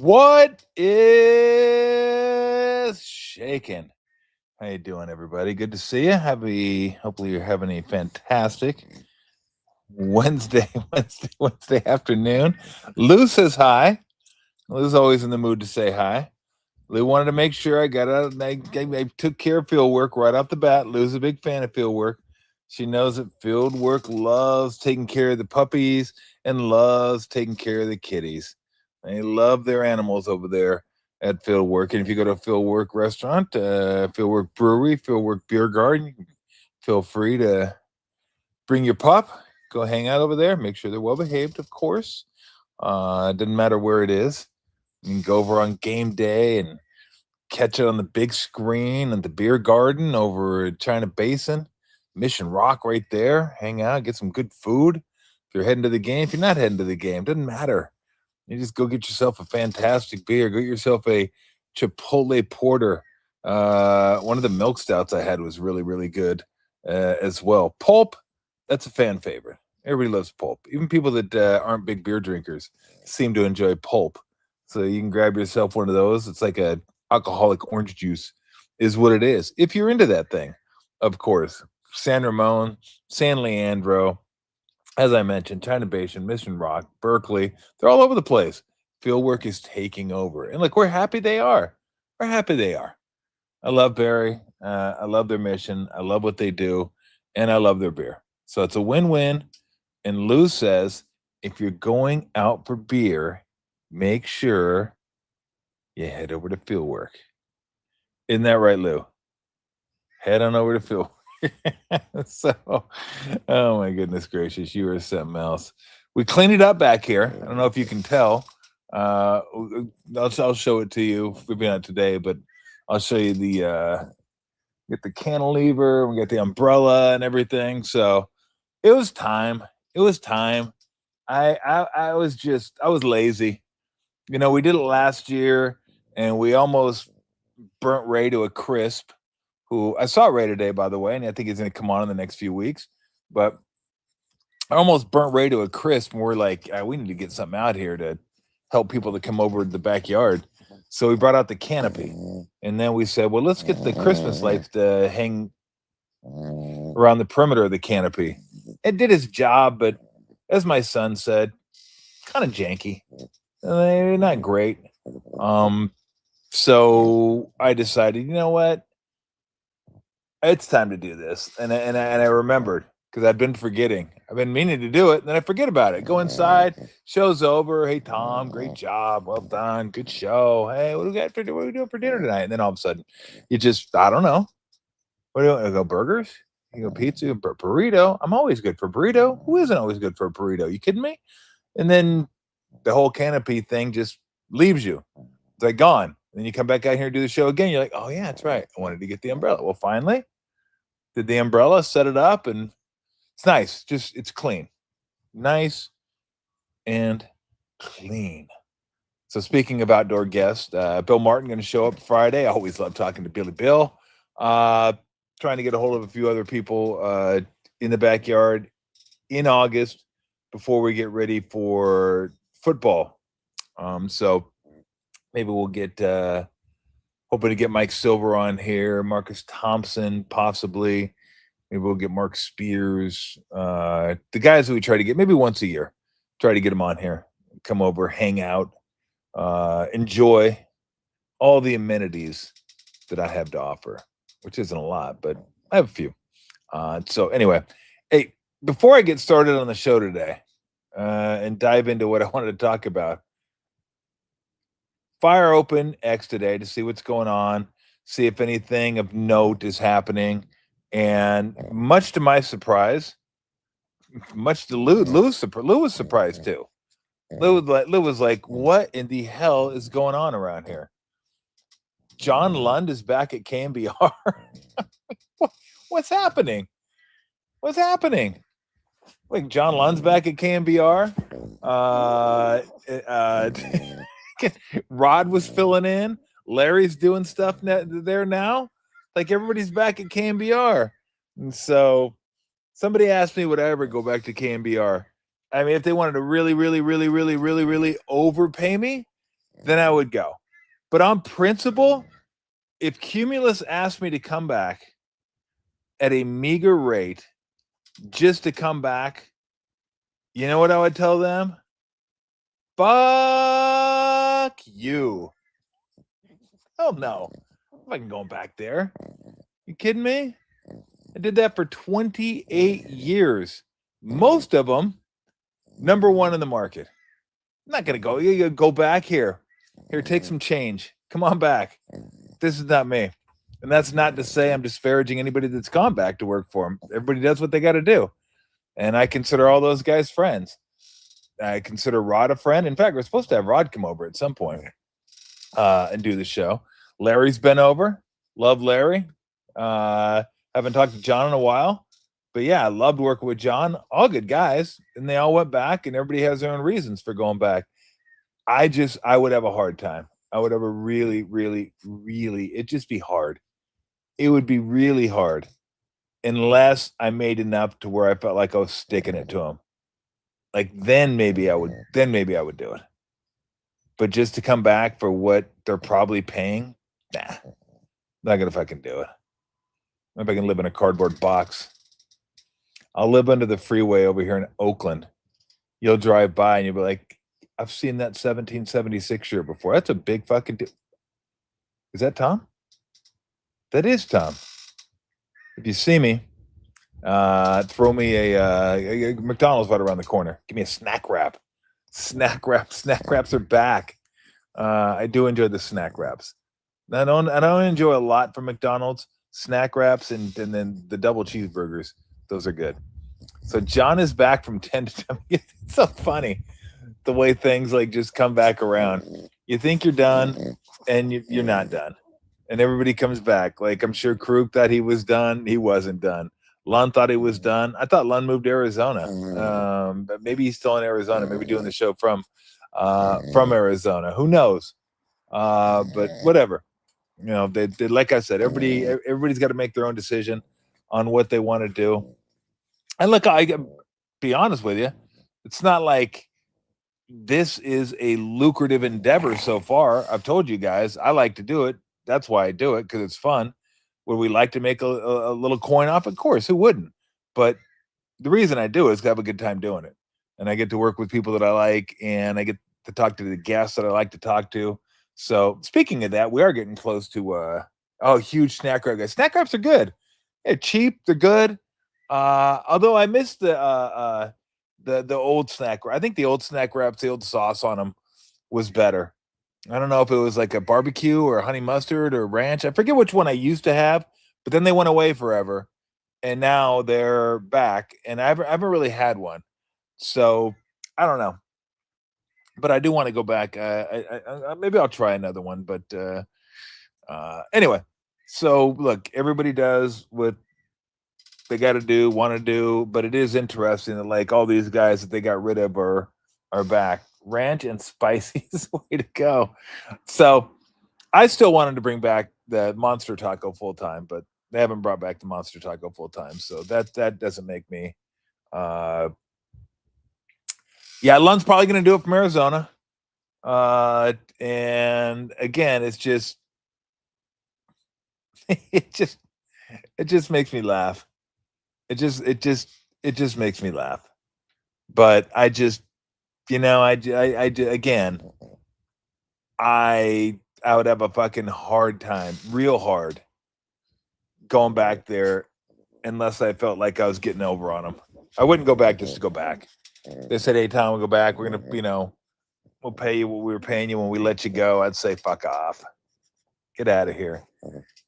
What is shaking? How you doing, everybody? Good to see you. Hopefully you're having a fantastic Wednesday, Wednesday afternoon. Lou says hi. Lou's always in the mood to say hi. Lou wanted to make sure I got out. I took care of field work right off the bat. Lou's a big fan of field work. She knows that field work loves taking care of the puppies and loves taking care of the kitties. They love their animals over there at Fieldwork. And if you go to a Fieldwork restaurant, Fieldwork Brewery, Fieldwork Beer Garden, feel free to bring your pup. Go hang out over there. Make sure they're well behaved, of course. Doesn't matter where it is. You can go over on game day and catch it on the big screen at the beer garden over at China Basin, Mission Rock right there. Hang out, get some good food. If you're heading to the game, if you're not heading to the game, doesn't matter. You just go get yourself a fantastic beer. Go get yourself a Chipotle Porter. One of the milk stouts I had was really, really good as well. Pulp, that's a fan favorite. Everybody loves pulp. Even people that aren't big beer drinkers seem to enjoy pulp. So you can grab yourself one of those. It's like a alcoholic orange juice is what it is. If you're into that thing, of course. San Ramon, San Leandro, as I mentioned, China Basin, Mission Rock, Berkeley, they're all over the place. Fieldwork is taking over. And look, we're happy they are. We're happy they are. I love Barry. I love their mission. I love what they do. And I love their beer. So it's a win-win. And Lou says, if you're going out for beer, make sure you head over to Fieldwork. Isn't that right, Lou? Head on over to Fieldwork. So, oh my goodness gracious, you are something else. We cleaned it up back here. I don't know if you can tell. I'll show it to you. Maybe not today, but I'll show you get the cantilever. We got the umbrella and everything. So it was time. It was time. I was lazy. You know, we did it last year, and we almost burnt Ray to a crisp. Who I saw Ray today, by the way, and I think he's going to come on in the next few weeks. But I almost burnt Ray to a crisp, and we're like, we need to get something out here to help people to come over to the backyard. So we brought out the canopy, and then we said, well, let's get the Christmas lights to hang around the perimeter of the canopy. It did its job, but as my son said, kind of janky. Not great. So I decided, you know what? It's time to do this. And I remembered because I've been forgetting. I've been meaning to do it, and then I forget about it. Go inside, show's over. Hey, Tom, great job. Well done. Good show. Hey, what are we doing for dinner tonight? And then all of a sudden, you just, I don't know. What do you go burgers? You go pizza, burrito. I'm always good for burrito. Who isn't always good for a burrito? You kidding me? And then the whole canopy thing just leaves you. It's like gone. Then you come back out here and do the show again. You're like, oh, yeah, that's right. I wanted to get the umbrella. Well, finally, did the umbrella, set it up, and it's nice. Just, it's clean. Nice and clean. So speaking of outdoor guests, Bill Martin going to show up Friday. I always love talking to Billy Bill. Trying to get a hold of a few other people in the backyard in August before we get ready for football. So maybe we'll get hoping to get Mike Silver on here, Marcus Thompson, possibly. Maybe we'll get Mark Spears. The guys that we try to get maybe once a year. Try to get them on here. Come over, hang out, enjoy all the amenities that I have to offer, which isn't a lot, but I have a few. So anyway, hey, before I get started on the show today and dive into what I wanted to talk about, fire open X today to see what's going on, see if anything of note is happening. And much to my surprise, much to Lou was surprised too. Lou was like, what in the hell is going on around here? John Lund is back at KMBR. What's happening? What's happening? Like John Lund's back at KMBR. Rod was filling in. Larry's doing stuff there now. Like everybody's back at KMBR. And so somebody asked me, would I ever go back to KMBR? I mean, if they wanted to really, really, really, really, really, really overpay me, then I would go. But on principle, if Cumulus asked me to come back at a meager rate just to come back, you know what I would tell them? Fuck you. Hell no. I'm fucking going back there. You kidding me? I did that for 28 years. Most of them, number one in the market. I'm not going to go. You gotta go back here. Here, take some change. Come on back. This is not me. And that's not to say I'm disparaging anybody that's gone back to work for them. Everybody does what they got to do. And I consider all those guys friends. I consider Rod a friend. In fact, we're supposed to have Rod come over at some point and do the show. Larry's been over. Love Larry. Haven't talked to John in a while. But yeah, I loved working with John. All good guys. And they all went back, and everybody has their own reasons for going back. I would have a hard time. I would have a really, really, really, it'd just be hard. It would be really hard unless I made enough to where I felt like I was sticking it to them. Like then maybe I would do it. But just to come back for what they're probably paying, nah, not gonna fucking do it. Maybe I can live in a cardboard box. I'll live under the freeway over here in Oakland. You'll drive by and you'll be like, I've seen that 1776 shirt before. That's a big fucking deal. Is that Tom? That is Tom. If you see me, throw me a McDonald's right around the corner. Give me a snack wrap. Snack wraps are back. I do enjoy the snack wraps. I don't enjoy a lot from McDonald's. Snack wraps and then the double cheeseburgers. Those are good. So John is back from 10 to 10. It's so funny the way things like just come back around. You think you're done and you're not done. And everybody comes back. Like I'm sure Krug thought he was done. He wasn't done. Lund thought he was done. I thought Lund moved to Arizona. But maybe he's still in Arizona, maybe doing the show from Arizona. Who knows? But whatever. You know, they like I said, everybody's got to make their own decision on what they want to do. And look, I be honest with you, it's not like this is a lucrative endeavor so far. I've told you guys I like to do it. That's why I do it, because it's fun. Would we like to make a little coin off? Of course, who wouldn't? But the reason I do it is to have a good time doing it. And I get to work with people that I like, and I get to talk to the guests that I like to talk to. So speaking of that, we are getting close to huge snack wrap guys. Snack wraps are good. They're cheap, they're good. Although I miss the old snack wrap. I think the old snack wraps, the old sauce on them was better. I don't know if it was like a barbecue or honey mustard or ranch. I forget which one I used to have, but then they went away forever. And now they're back. And I haven't really had one. So I don't know. But I do want to go back. Maybe I'll try another one. But anyway, so look, everybody does what they got to do, want to do. But it is interesting that like all these guys that they got rid of are back. Ranch and spicy is the way to go. So I still wanted to bring back the Monster Taco full time, but they haven't brought back the Monster Taco full time. So that doesn't make me. Yeah, Lund's probably going to do it from Arizona. And again, it's just it just makes me laugh. It just makes me laugh. But I just again, I would have a fucking hard time, real hard, going back there unless I felt like I was getting over on them. I wouldn't go back just to go back. They said, hey, Tom, we'll go back. We're going to, we'll pay you what we were paying you when we let you go. I'd say, fuck off. Get out of here.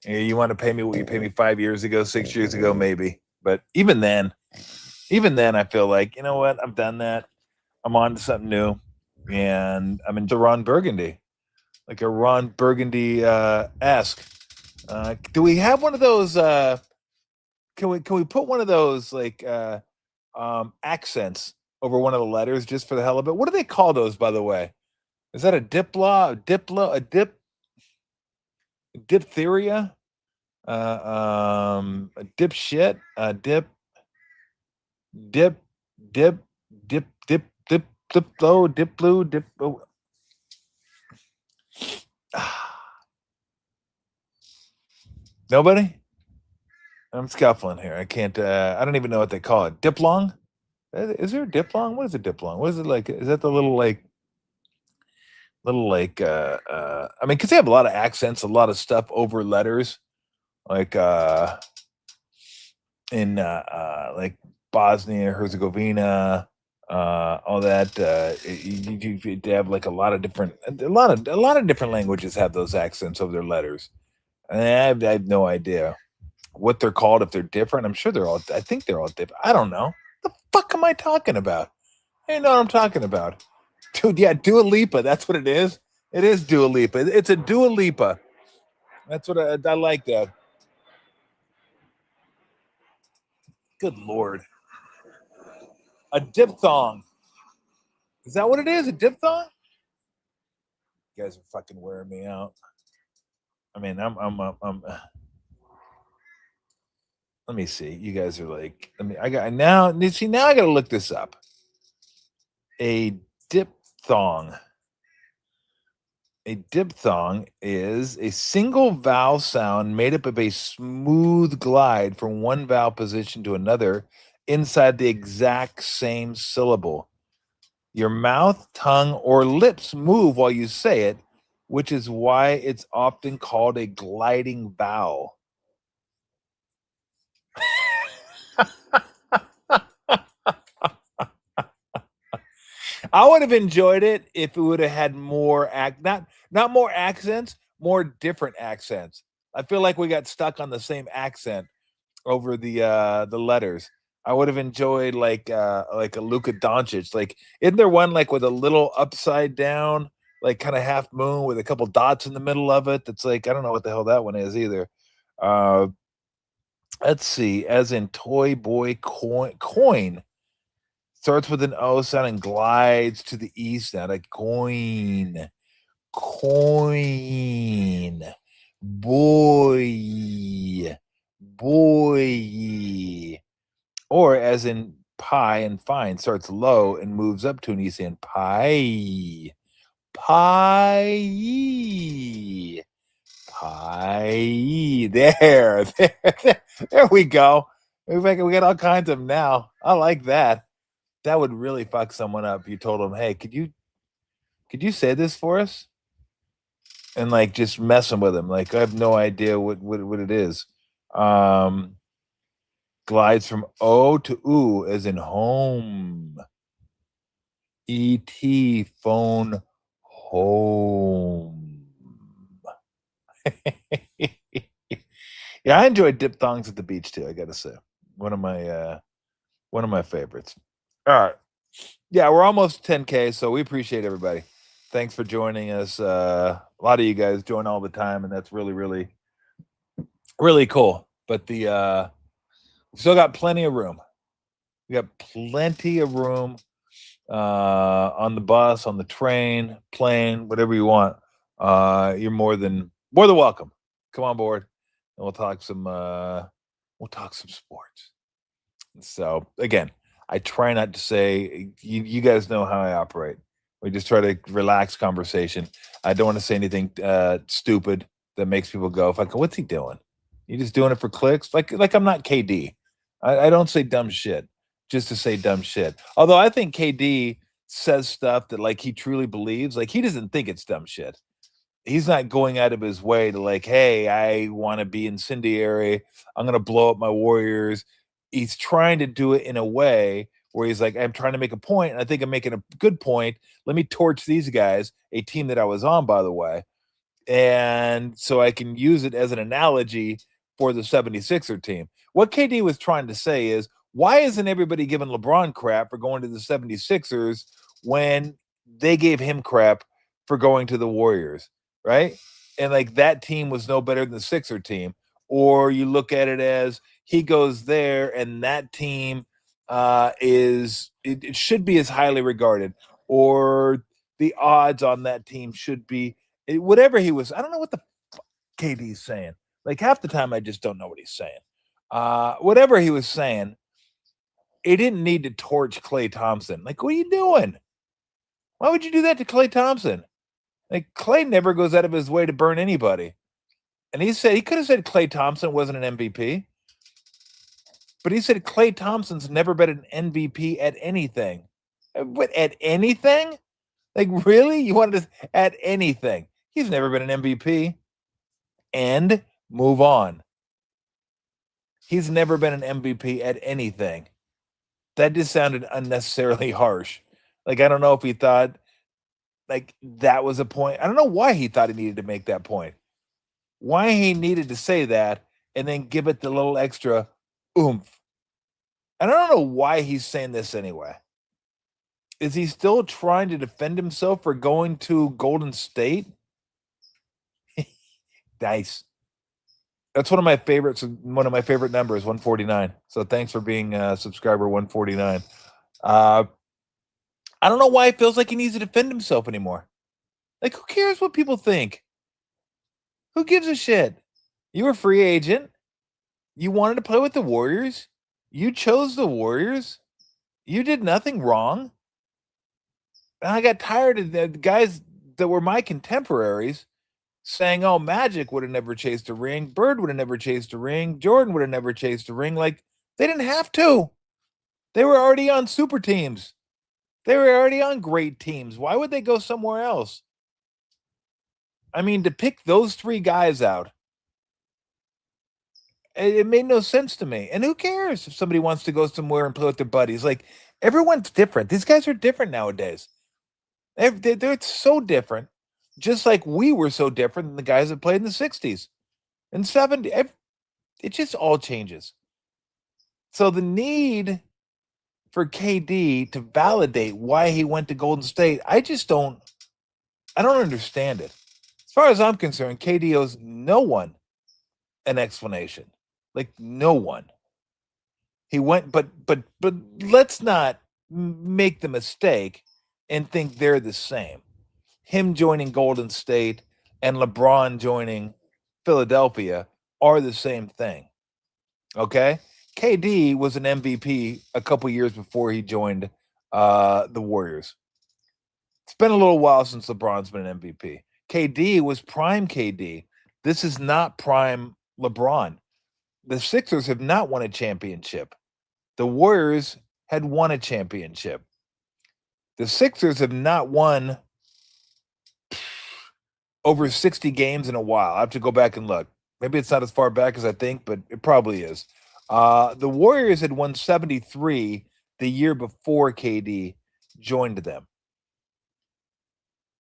You want to pay me what you paid me 5 years ago, 6 years ago, maybe. But even then, I feel like, you know what? I've done that. I'm on to something new. And I'm into Ron Burgundy. Like a Ron Burgundy-esque. Do we have one of those? Can we put one of those like accents over one of the letters just for the hell of it? What do they call those, by the way? Is that a diphtheria? A dipshit? Dip, diplo, diplo. Nobody? I'm scuffling here. I can't. I don't even know what they call it. Diplong? Is there a diplong? What is a diplong? What is it like? Is that the I mean, because they have a lot of accents, a lot of stuff over letters, like in like Bosnia, Herzegovina, all that. They have like a lot of different languages have those accents over their letters. And I have no idea what they're called if they're different. I'm sure they're all. I think they're all different. I don't know. The fuck am I talking about? I don't know what I'm talking about, dude. Yeah, Dua Lipa. That's what it is. It is Dua Lipa. It's a Dua Lipa. That's what I like that. Good lord, a diphthong. Is that what it is? A diphthong? You guys are fucking wearing me out. I mean, I'm let me see. You guys are like, I mean, I got now. See, now I got to look this up. A diphthong. A diphthong is a single vowel sound made up of a smooth glide from one vowel position to another inside the exact same syllable. Your mouth, tongue, or lips move while you say it, which is why it's often called a gliding vowel. I would have enjoyed it if it would have had more not more accents, more different accents. I feel like we got stuck on the same accent over the letters. I would have enjoyed like a Luka Doncic. Like, isn't there one like with a little upside down, like kind of half moon with a couple dots in the middle of it? That's like, I don't know what the hell that one is either. Uh, let's see, as in toy boy coin starts with an O sound and glides to the E sound. Like coin, coin, boy, boy. Or as in pie and fine starts low and moves up to an E sound. Pie, pie, pie. There, there we go. We got all kinds of them now. I like that. That would really fuck someone up. You told them, "Hey, could you say this for us?" And like just messing with them. Like I have no idea what it is. Glides from O to oo as in home. ET phone home. Yeah, I enjoy diphthongs at the beach too. I gotta say, one of my favorites. All right, yeah, we're almost 10K, so we appreciate everybody. Thanks for joining us. A lot of you guys join all the time, and that's really, really, really cool. But we still got plenty of room. We got plenty of room on the bus, on the train, plane, whatever you want. You're more than welcome. Come on board, and we'll talk some sports. So again, I try not to say you guys know how I operate. We just try to relax conversation. I don't want to say anything stupid that makes people go, "Fuck, what's he doing? You just doing it for clicks?" Like I'm not KD. I don't say dumb shit just to say dumb shit. Although I think KD says stuff that like he truly believes. Like he doesn't think it's dumb shit. He's not going out of his way to like, hey, I want to be incendiary. I'm gonna blow up my Warriors. He's trying to do it in a way where he's like, I'm trying to make a point, and I think I'm making a good point. Let me torch these guys, a team that I was on, by the way, and so I can use it as an analogy for the 76er team. What KD was trying to say is, why isn't everybody giving LeBron crap for going to the 76ers when they gave him crap for going to the Warriors, right? And like that team was no better than the Sixer team. Or you look at it as he goes there and that team it should be as highly regarded, or the odds on that team should be whatever he was. I don't know what the KD's saying. Like half the time, I just don't know what he's saying. Whatever he was saying, he didn't need to torch Klay Thompson. Like, what are you doing? Why would you do that to Klay Thompson? Like, Klay never goes out of his way to burn anybody. And he could have said Klay Thompson wasn't an MVP, but he said Klay Thompson's never been an MVP at anything. What, at anything? Like, really? You wanted to at anything? He's never been an MVP. And move on. He's never been an MVP at anything. That just sounded unnecessarily harsh. Like, I don't know if he thought like that was a point. I don't know why he thought he needed to make that point. Why he needed to say that and then give it the little extra oomph. And I don't know why he's saying this anyway. Is he still trying to defend himself for going to Golden State? Nice. That's one of my favorites. One of my favorite numbers, 149. So thanks for being subscriber 149. I don't know why it feels like he needs to defend himself anymore. Like, who cares what people think? Who gives a shit? You were a free agent. You wanted to play with the Warriors. You chose the Warriors. You did nothing wrong. And I got tired of the guys that were my contemporaries saying, oh, Magic would have never chased a ring. Bird would have never chased a ring. Jordan would have never chased a ring. Like, they didn't have to. They were already on super teams. They were already on great teams. Why would they go somewhere else? I mean, to pick those three guys out, it made no sense to me. And who cares if somebody wants to go somewhere and play with their buddies? Like, everyone's different. These guys are different nowadays. They're so different, just like we were so different than the guys that played in the 60s and 70s. It just all changes. So the need for KD to validate why he went to Golden State, I don't understand it. As far as I'm concerned, KD owes no one an explanation. Like, no one. He went, but let's not make the mistake and think they're the same. Him joining Golden State and LeBron joining Philadelphia are the same thing. Okay? KD was an MVP a couple years before he joined the Warriors. It's been a little while since LeBron's been an MVP. KD was prime KD. This is not prime LeBron. The Sixers have not won a championship. The Warriors had won a championship. The Sixers have not won over 60 games in a while. I have to go back and look. Maybe it's not as far back as I think, but it probably is. The Warriors had won 73 the year before KD joined them.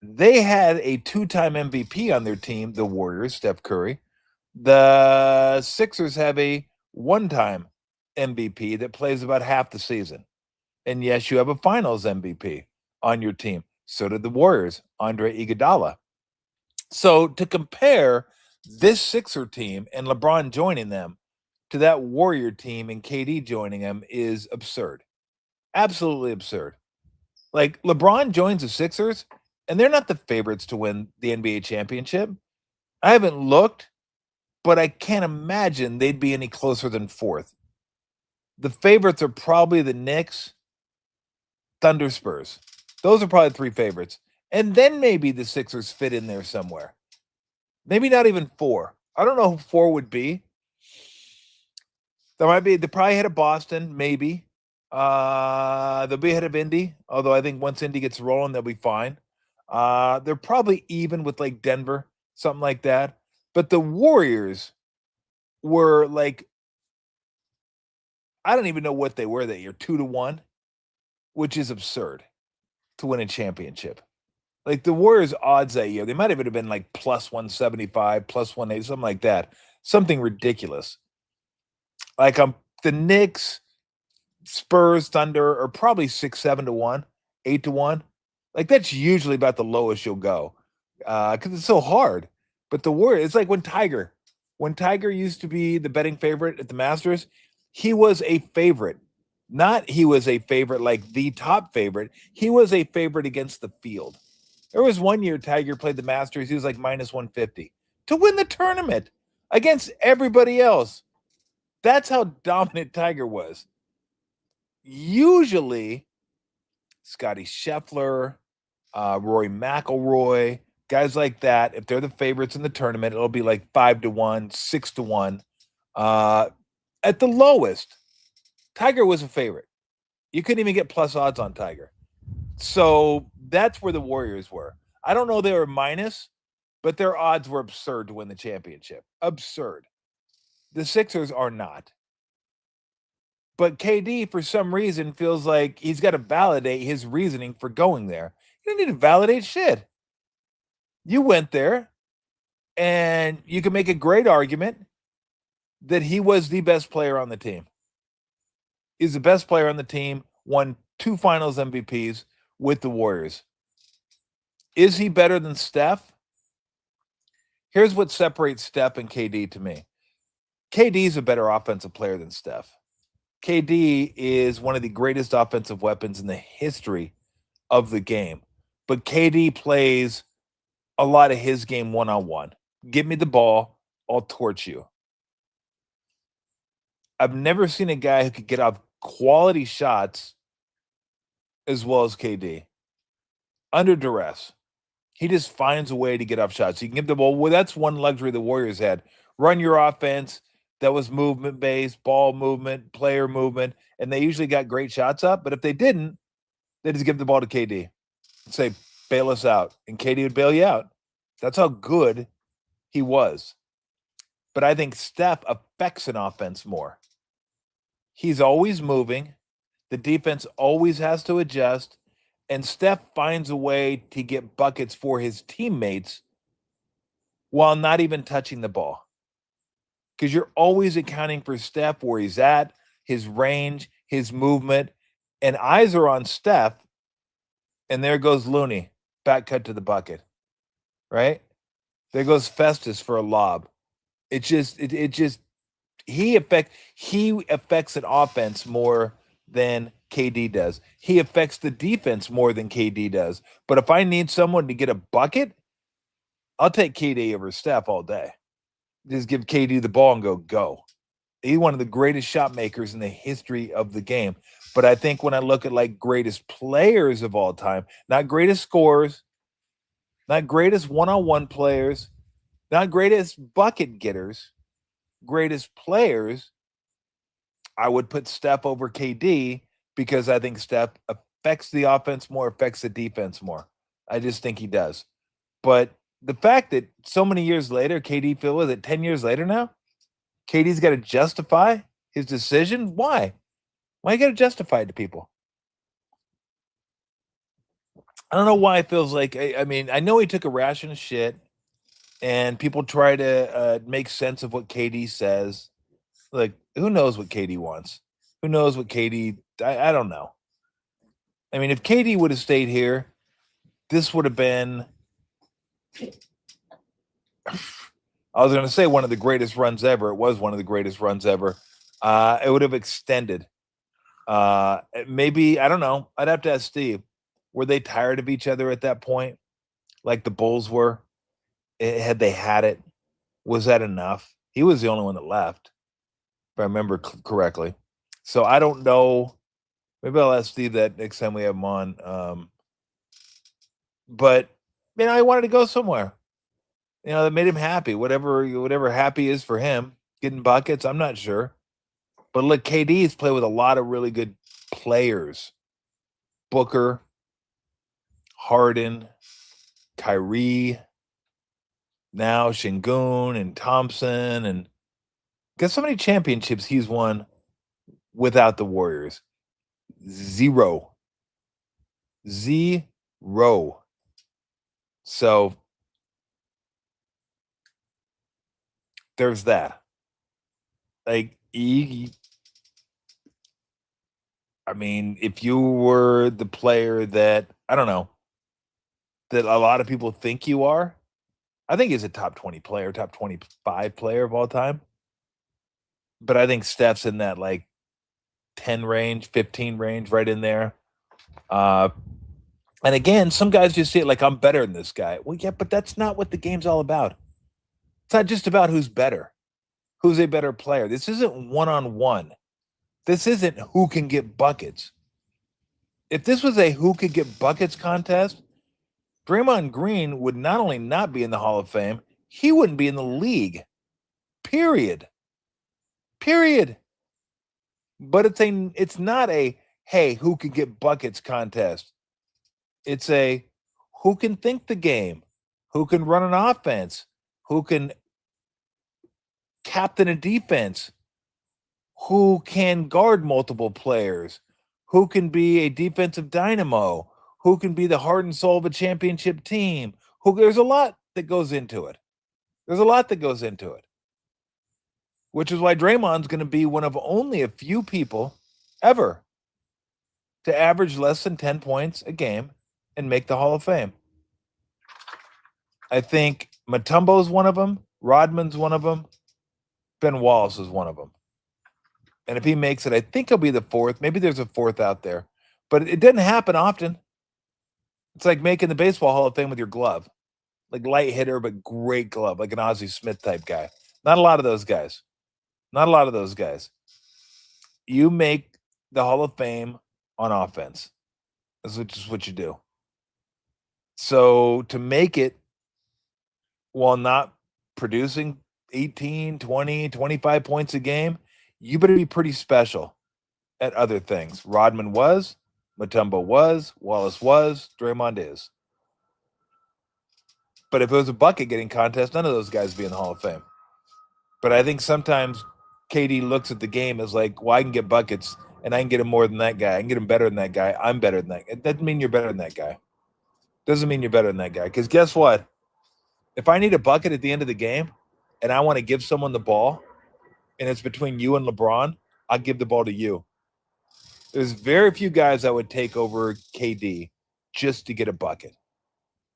They had a two-time MVP on their team, the Warriors, Steph Curry. The Sixers have a one-time MVP that plays about half the season. And yes, you have a finals MVP on your team. So did the Warriors, Andre Iguodala. So to compare this Sixer team and LeBron joining them to that Warrior team and KD joining them is absurd. Absolutely absurd. Like, LeBron joins the Sixers, and they're not the favorites to win the NBA championship. I haven't looked, but I can't imagine they'd be any closer than fourth. The favorites are probably the Knicks, Thunder, Spurs. Those are probably three favorites. And then maybe the Sixers fit in there somewhere. Maybe not even four. I don't know who four would be. They probably ahead of Boston, maybe. They'll be ahead of Indy, although I think once Indy gets rolling, they'll be fine. They're probably even with like Denver, something like that. But the Warriors were like, I don't even know what they were that year, 2-1, which is absurd to win a championship. Like, the Warriors' odds that year, they might have been like plus 175, plus 180, something like that. Something ridiculous. Like, the Knicks, Spurs, Thunder are probably 6-7-1, 8-1. Like, that's usually about the lowest you'll go because it's so hard. But the Warriors, it's like when Tiger used to be the betting favorite at the Masters, he was a favorite. Not he was a favorite like the top favorite. He was a favorite against the field. There was one year Tiger played the Masters. He was like minus 150 to win the tournament against everybody else. That's how dominant Tiger was. Usually, Scotty Scheffler, Rory McIlroy, Guys like that, if they're the favorites in the tournament, it'll be like 5-1, 6-1. At the lowest, Tiger was a favorite. You couldn't even get plus odds on Tiger. So that's where the Warriors were. I don't know they were minus, but their odds were absurd to win the championship. Absurd. The Sixers are not. But KD, for some reason, feels like he's got to validate his reasoning for going there. You don't need to validate shit. You went there, and you can make a great argument that he was the best player on the team. He's the best player on the team, won 2 finals MVPs with the Warriors. Is he better than Steph? Here's what separates Steph and KD to me. KD is a better offensive player than Steph. KD is one of the greatest offensive weapons in the history of the game. But KD plays a lot of his game one-on-one. Give me the ball, I'll torch you. I've never seen a guy who could get off quality shots as well as KD. Under duress. He just finds a way to get off shots. You can give the ball. Well, that's one luxury the Warriors had. Run your offense. That was movement-based, ball movement, player movement, and they usually got great shots up. But if they didn't, they just give the ball to KD and say, bail us out. And KD would bail you out. That's how good he was. But I think Steph affects an offense more. He's always moving. The defense always has to adjust. And Steph finds a way to get buckets for his teammates while not even touching the ball. Because you're always accounting for Steph, where he's at, his range, his movement, and eyes are on Steph, and there goes Looney, back cut to the bucket, right? There goes Festus for a lob. He affects an offense more than KD does. He affects the defense more than KD does. But if I need someone to get a bucket, I'll take KD over Steph all day. Just give KD the ball and go. He's one of the greatest shot makers in the history of the game. But I think when I look at like greatest players of all time, not greatest scorers, not greatest one-on-one players, not greatest bucket getters, greatest players, I would put Steph over KD because I think Steph affects the offense more, affects the defense more. I just think he does. But the fact that so many years later, KD, Phil, was it 10 years later now? KD's got to justify his decision? Why? Why you got to justify it to people? I don't know why it feels like, I mean, I know he took a ration of shit, and people try to make sense of what KD says. Like, who knows what KD wants? Who knows what KD, I don't know. I mean, if KD would have stayed here, this would have been, I was going to say one of the greatest runs ever. It was one of the greatest runs ever. It would have extended. Maybe, I don't know. I'd have to ask Steve. Were they tired of each other at that point? Like the Bulls were? Had they had it? Was that enough? He was the only one that left, if I remember correctly. So I don't know. Maybe I'll ask Steve that next time we have him on. But, you know, he wanted to go somewhere. You know, that made him happy. Whatever happy is for him. Getting buckets, I'm not sure. But look, KD's played with a lot of really good players. Booker, Harden, Kyrie, now Şengün and Thompson, and guess how many championships he's won without the Warriors? Zero. So there's that. Like, I mean, if you were the player that, I don't know, that a lot of people think you are, I think he's a top 20 player, top 25 player of all time. But I think Steph's in that like 10 range, 15 range, right in there. And again, some guys just see it like, I'm better than this guy. Well, yeah, but that's not what the game's all about. It's not just about who's better, who's a better player. This isn't one-on-one. This isn't who can get buckets. If this was a who could get buckets contest, Draymond Green would not only not be in the Hall of Fame, he wouldn't be in the league. Period. But it's not a, hey, who can get buckets contest. It's a, who can think the game, who can run an offense, who can captain a defense, who can guard multiple players, who can be a defensive dynamo, who can be the heart and soul of a championship team. There's a lot that goes into it. Which is why Draymond's going to be one of only a few people ever to average less than 10 points a game and make the Hall of Fame. I think Mutombo's one of them, Rodman's one of them, Ben Wallace is one of them. And if he makes it, I think he'll be the fourth. Maybe there's a fourth out there. But it didn't happen often. It's like making the Baseball Hall of Fame with your glove. Like light hitter, but great glove, like an Ozzie Smith type guy. Not a lot of those guys. You make the Hall of Fame on offense. That's just what you do. So to make it while not producing 18, 20, 25 points a game, you better be pretty special at other things. Rodman was, Mutombo was, Wallace was, Draymond is. But if it was a bucket getting contest, none of those guys would be in the Hall of Fame. But I think sometimes KD looks at the game as like, well, I can get buckets and I can get him more than that guy. I can get him better than that guy. I'm better than that. It doesn't mean you're better than that guy. Because guess what? If I need a bucket at the end of the game and I want to give someone the ball and it's between you and LeBron, I'll give the ball to you. There's very few guys that would take over KD just to get a bucket.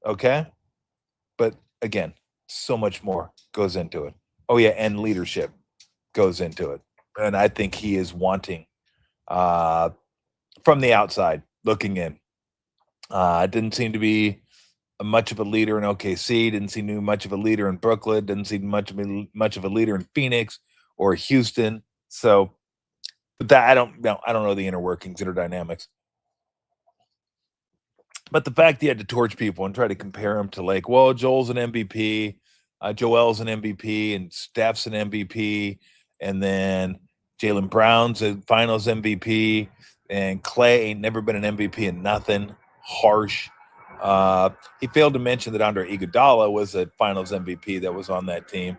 Okay? But again, so much more goes into it. Oh, yeah, and leadership goes into it. And I think he is wanting from the outside looking in. Didn't seem to be much of a leader in OKC. Didn't seem to be much of a leader in Brooklyn. Didn't seem much of a leader in Phoenix or Houston. So, but that I don't know the inner workings, inner dynamics. But the fact he had to torch people and try to compare him to like, well, Joel's an MVP, Joel's an MVP, and Steph's an MVP, and then Jaylen Brown's a Finals MVP, and Clay ain't never been an MVP in nothing. Harsh. He failed to mention that Andre Iguodala was a Finals MVP that was on that team,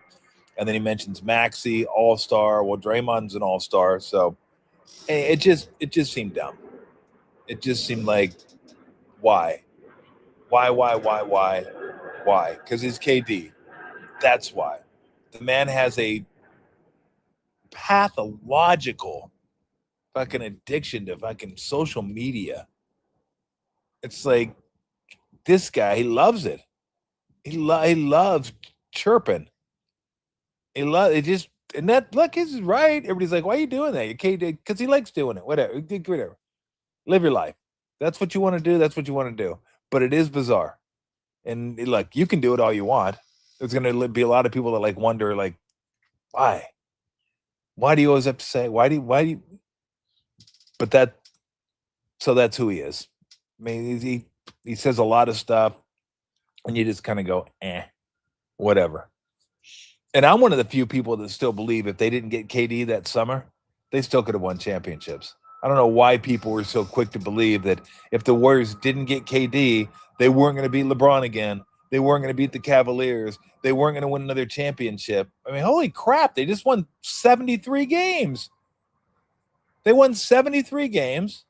and then he mentions Maxey, All-Star. Well, Draymond's an All-Star, so it just seemed dumb. It just seemed like, why? Why? Because he's KD. That's why. The man has a pathological fucking addiction to fucking social media. It's like this guy, he loves it. He loves chirping. And that, look, he's right. Everybody's like, why are you doing that? You're KD, because he likes doing it. Whatever. Live your life. That's what you want to do. That's what you want to do. But it is bizarre. And look, you can do it all you want. There's going to be a lot of people that like wonder, like, why? Why do you always have to say, why do you? But that's who he is. I mean, he says a lot of stuff and you just kind of go, whatever. And I'm one of the few people that still believe if they didn't get KD that summer, they still could have won championships. I don't know why people were so quick to believe that if the Warriors didn't get KD, they weren't going to beat LeBron again. They weren't going to beat the Cavaliers. They weren't going to win another championship. I mean, holy crap, they just won 73 games. They won 73 games.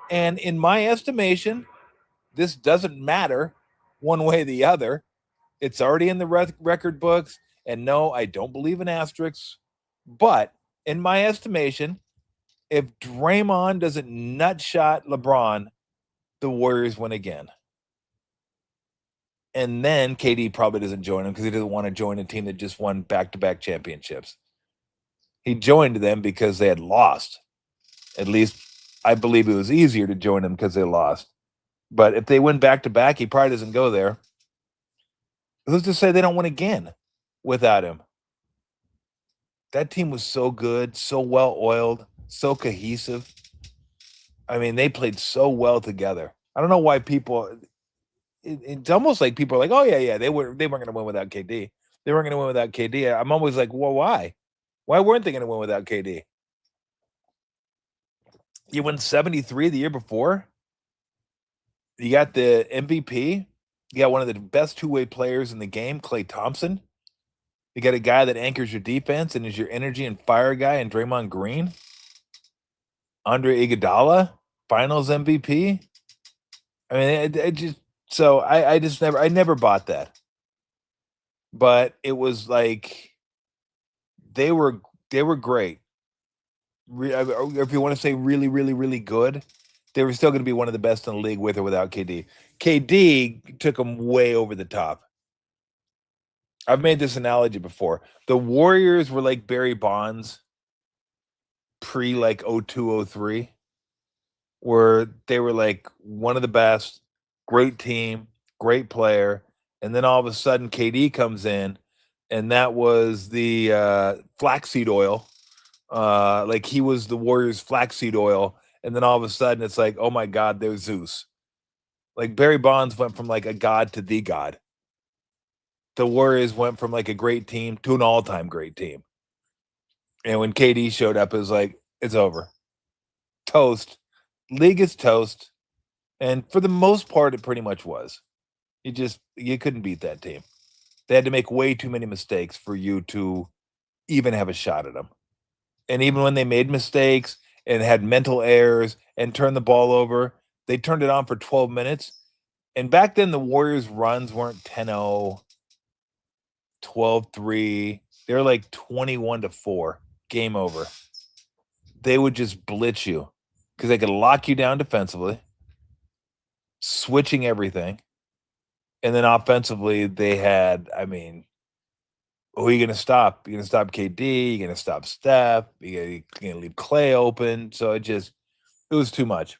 And in my estimation, this doesn't matter one way or the other. It's already in the record books. And no, I don't believe in asterisks. But in my estimation, if Draymond doesn't nutshot LeBron, the Warriors win again. And then KD probably doesn't join him because he doesn't want to join a team that just won back-to-back championships. He joined them because they had lost. At least I believe it was easier to join them because they lost. But if they win back-to-back, he probably doesn't go there. Who's to say they don't win again without him? That team was so good, so well-oiled, so cohesive. I mean, they played so well together. I don't know why people it's almost like people are like, oh yeah, they weren't going to win without KD. They weren't going to win without KD. I'm always like, well, why? Why weren't they going to win without KD? You won 73 the year before. You got the MVP. You got one of the best two-way players in the game, Klay Thompson. You got a guy that anchors your defense and is your energy and fire guy in Draymond Green. Andre Iguodala, Finals MVP. I mean, it just so I never bought that. But it was like they were great. If you want to say really, really, really good, they were still going to be one of the best in the league with or without KD. KD took them way over the top. I've made this analogy before. The Warriors were like Barry Bonds pre like 0203, where they were like one of the best, great team, great player, and then all of a sudden KD comes in, and that was the flaxseed oil. Like he was the Warriors' flaxseed oil, and then all of a sudden it's like, oh my God, there's Zeus. Like Barry Bonds went from like a god to the god. The Warriors went from like a great team to an all-time great team. And when KD showed up, it was like, it's over. Toast. League is toast. And for the most part, it pretty much was. You couldn't beat that team. They had to make way too many mistakes for you to even have a shot at them. And even when they made mistakes and had mental errors and turned the ball over, they turned it on for 12 minutes. And back then, the Warriors' runs weren't 10-0, 12-3. They were like 21-4. Game over. They would just blitz you because they could lock you down defensively, switching everything. And then offensively, they had, I mean, who are you going to stop? You're going to stop KD. You're going to stop Steph. You're going to leave Klay open. So it was too much.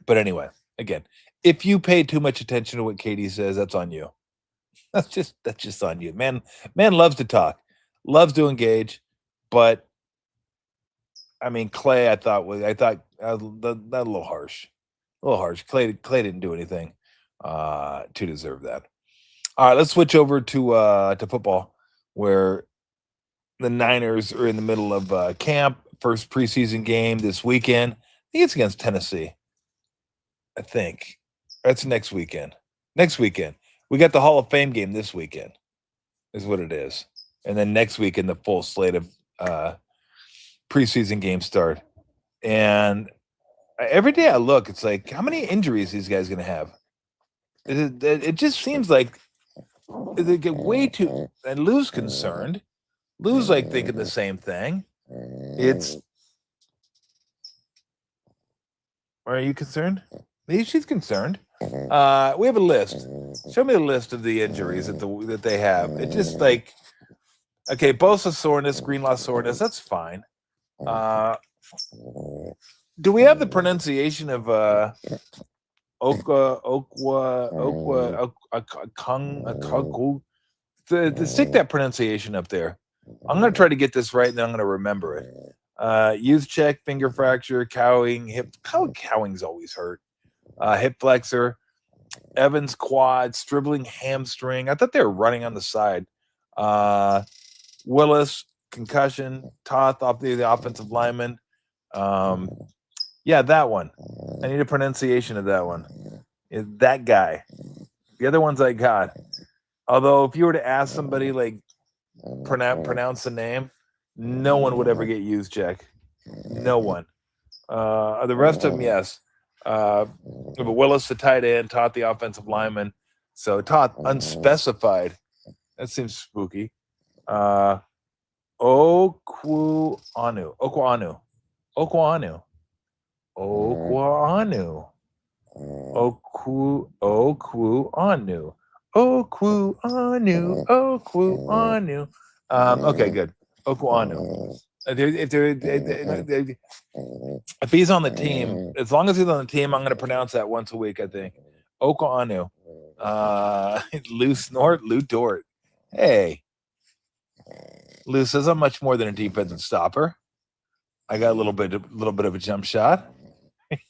But anyway, again, if you pay too much attention to what KD says, that's on you. That's just on you. Man loves to talk, loves to engage. But I mean, Klay, I thought that a little harsh. A little harsh. Klay didn't do anything to deserve that. All right, let's switch over to football, where the Niners are in the middle of camp. First preseason game this weekend. I think it's against Tennessee. I think that's next weekend. Next weekend. We got the Hall of Fame game this weekend, is what it is. And then next weekend, the full slate of preseason games start. And every day I look, it's like, how many injuries these guys going to have? It just seems like they get way too, and Lou's concerned. Lou's like thinking the same thing. Are you concerned? She's concerned. We have a list. Show me the list of the injuries that they have. It's just like, okay, Bosa soreness, Greenlaw soreness. That's fine. Do we have the pronunciation of stick that pronunciation up there. I'm going to try to get this right, and then I'm going to remember it. Youth check, finger fracture, cowing, hip. Cowing's always hurt. Hip flexor, Evans quad, stribbling hamstring. I thought they were running on the side. Willis, concussion, Toth off the offensive lineman. Yeah, that one. I need a pronunciation of that one. That guy. The other ones I got. Although if you were to ask somebody like pronounce the name, no one would ever get used check. No one. The rest of them, yes. But Willis, the tight end, Toth, the offensive lineman. So Toth, unspecified. That seems spooky. Okwuanu. Okay, good. Okwuanu. If he's on the team, as long as he's on the team, I'm going to pronounce that once a week, I think. Okwuanu. Lou Snort, Lou Dort. Hey. Lou says I'm much more than a defensive stopper. I got a little bit of a jump shot.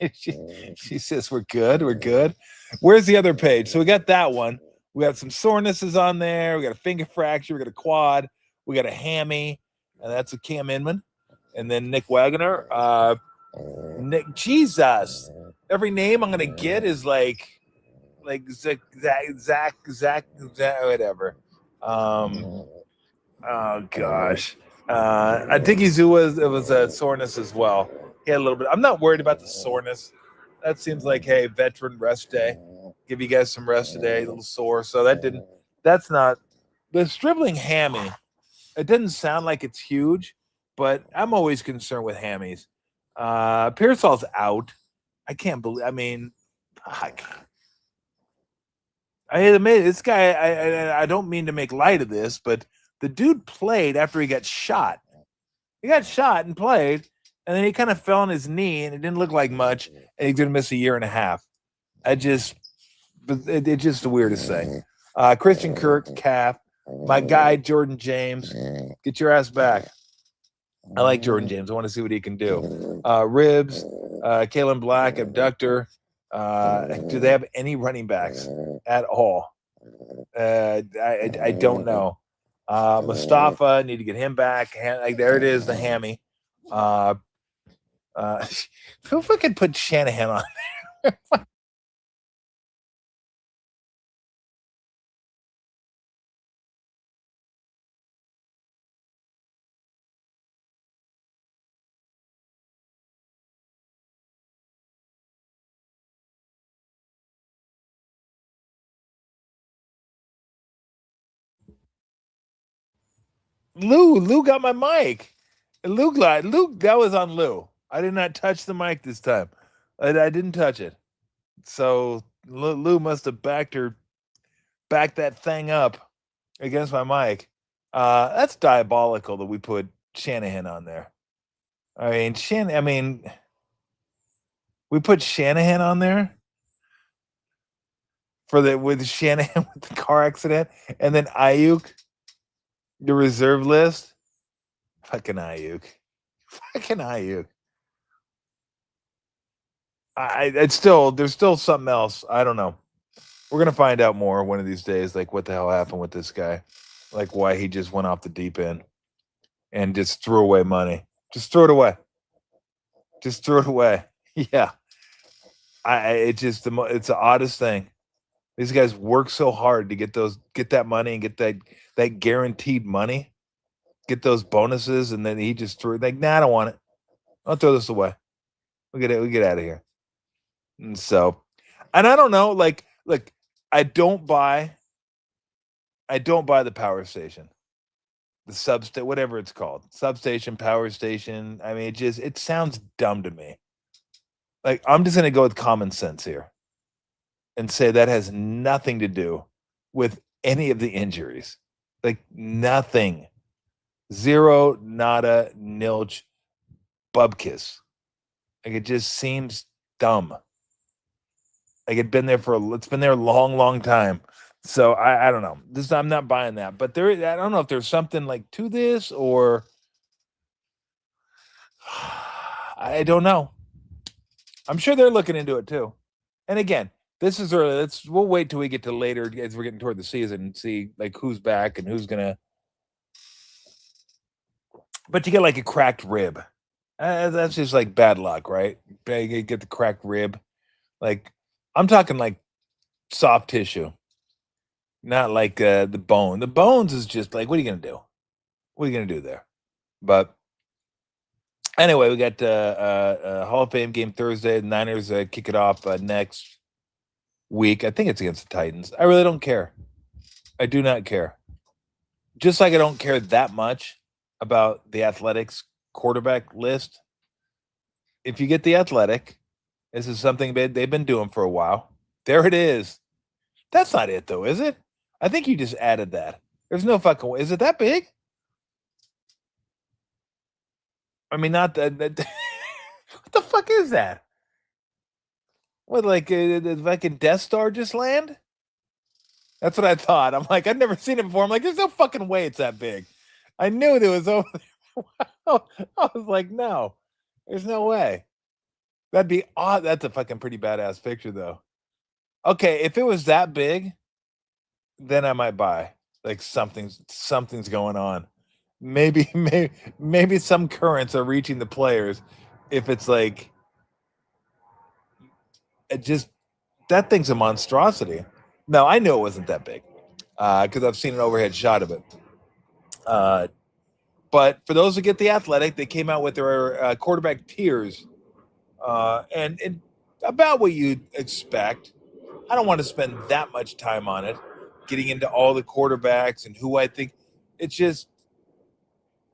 she says we're good. We're good. Where's the other page? So we got that one. We got some sorenesses on there. We got a finger fracture. We got a quad. We got a hammy, and that's a Cam Inman. And then Nick Wagner. Nick, Jesus. Every name I'm gonna get is like Zach, whatever. Oh gosh. I think it was a soreness as well. He had a little bit. I'm not worried about the soreness. That seems like, hey, veteran rest day. Give you guys some rest today. A little sore. So that's not the stribling hammy. It doesn't sound like it's huge, but I'm always concerned with hammies. Pearsall's out. I can't believe. I mean, fuck. I admit this guy. I don't mean to make light of this, but the dude played after he got shot. He got shot and played, and then he kind of fell on his knee, and it didn't look like much, and he's gonna miss a year and a half. It's just the weirdest thing. Christian Kirk, calf. My guy Jordan James, get your ass back. I like Jordan James. I want to see what he can do. Ribs, Kalen Black, abductor. Do they have any running backs at all? I don't know. Mustafa, need to get him back. There it is, the hammy. Who fucking put Shanahan on there? Lou got my mic. Lou, that was on Lou. I did not touch the mic this time. I didn't touch it. So Lou must have backed that thing up against my mic. That's diabolical that we put Shanahan on there. I mean, we put Shanahan on there with Shanahan with the car accident, and then Ayuk, the reserve list. Fucking Ayuk. There's still something else. I don't know. We're gonna find out more one of these days, like what the hell happened with this guy, like why he just went off the deep end and just threw away money. Just throw it away. Yeah. It's the oddest thing. These guys work so hard to get that money and get that guaranteed money, get those bonuses, and then he just threw like, nah, I don't want it. I'll throw this away. We get out of here. And so, and I don't know, like, look, I don't buy the power station, the substation, whatever it's called, substation, power station. I mean, it sounds dumb to me. Like, I'm just gonna go with common sense here and say that has nothing to do with any of the injuries. Like, nothing. Zero, nada, nilch, bubkiss. Like, it just seems dumb. Like, it's been there a long, long time. So I don't know. I'm not buying that. But I don't know if there's something like to this, or I don't know. I'm sure they're looking into it too. And again, this is early. We'll wait till we get to later as we're getting toward the season and see like who's back and who's gonna. But you get like a cracked rib. That's just like bad luck, right? You get the cracked rib. Like, I'm talking like soft tissue, not like the bone. The bones is just like, what are you gonna do? What are you gonna do there? But anyway, we got Hall of Fame game Thursday. The Niners kick it off next week. I think it's against the Titans. I really don't care. I do not care. Just like I don't care that much about the Athletics quarterback list. If you get the Athletic, this is something they've been doing for a while. There it is. That's not it, though, is it? I think you just added that. There's no fucking way. Is it that big? I mean, not that. What the fuck is that? What, like, the fucking Death Star just land? That's what I thought. I'm like, I've never seen it before. I'm like, there's no fucking way it's that big. I knew there was over there. I was like, no, there's no way. That'd be odd. That's a fucking pretty badass picture, though. Okay, if it was that big, then I might buy. Like something's going on. Maybe maybe some currents are reaching the players. If it's like it just that thing's a monstrosity. No, I knew it wasn't that big because I've seen an overhead shot of it. But for those who get the Athletic, they came out with their quarterback tiers, and about what you'd expect. I don't want to spend that much time on it, getting into all the quarterbacks and who I think. It's just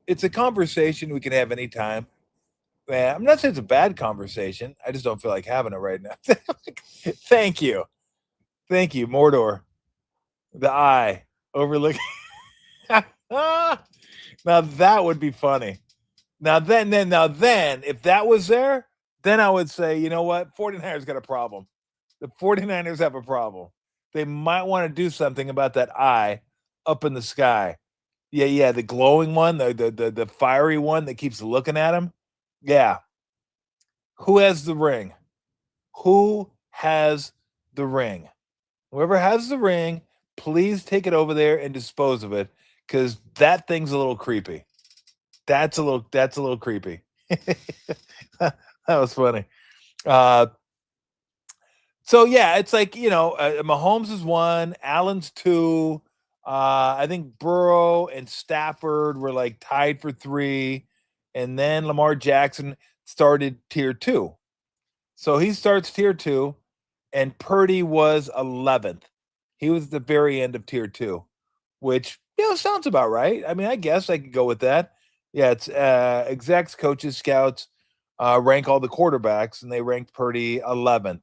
it's a conversation we can have anytime. Man, I'm not saying it's a bad conversation. I just don't feel like having it right now. Thank you. Thank you, Mordor. The eye overlooking. Now that would be funny. Now then, if that was there, then I would say, you know what? 49ers got a problem. The 49ers have a problem. They might want to do something about that eye up in the sky. Yeah, the glowing one, the fiery one that keeps looking at him. Yeah. Who has the ring? Who has the ring? Whoever has the ring, please take it over there and dispose of it because that thing's a little creepy. That's a little creepy. That was funny. So yeah, it's like Mahomes is 1, Allen's 2. I think Burrow and Stafford were like tied for 3, and then Lamar Jackson started tier 2. So he starts tier 2, and Purdy was 11th. He was the very end of tier 2, which sounds about right. I mean, I guess I could go with that. Yeah, it's execs, coaches, scouts rank all the quarterbacks, and they ranked Purdy 11th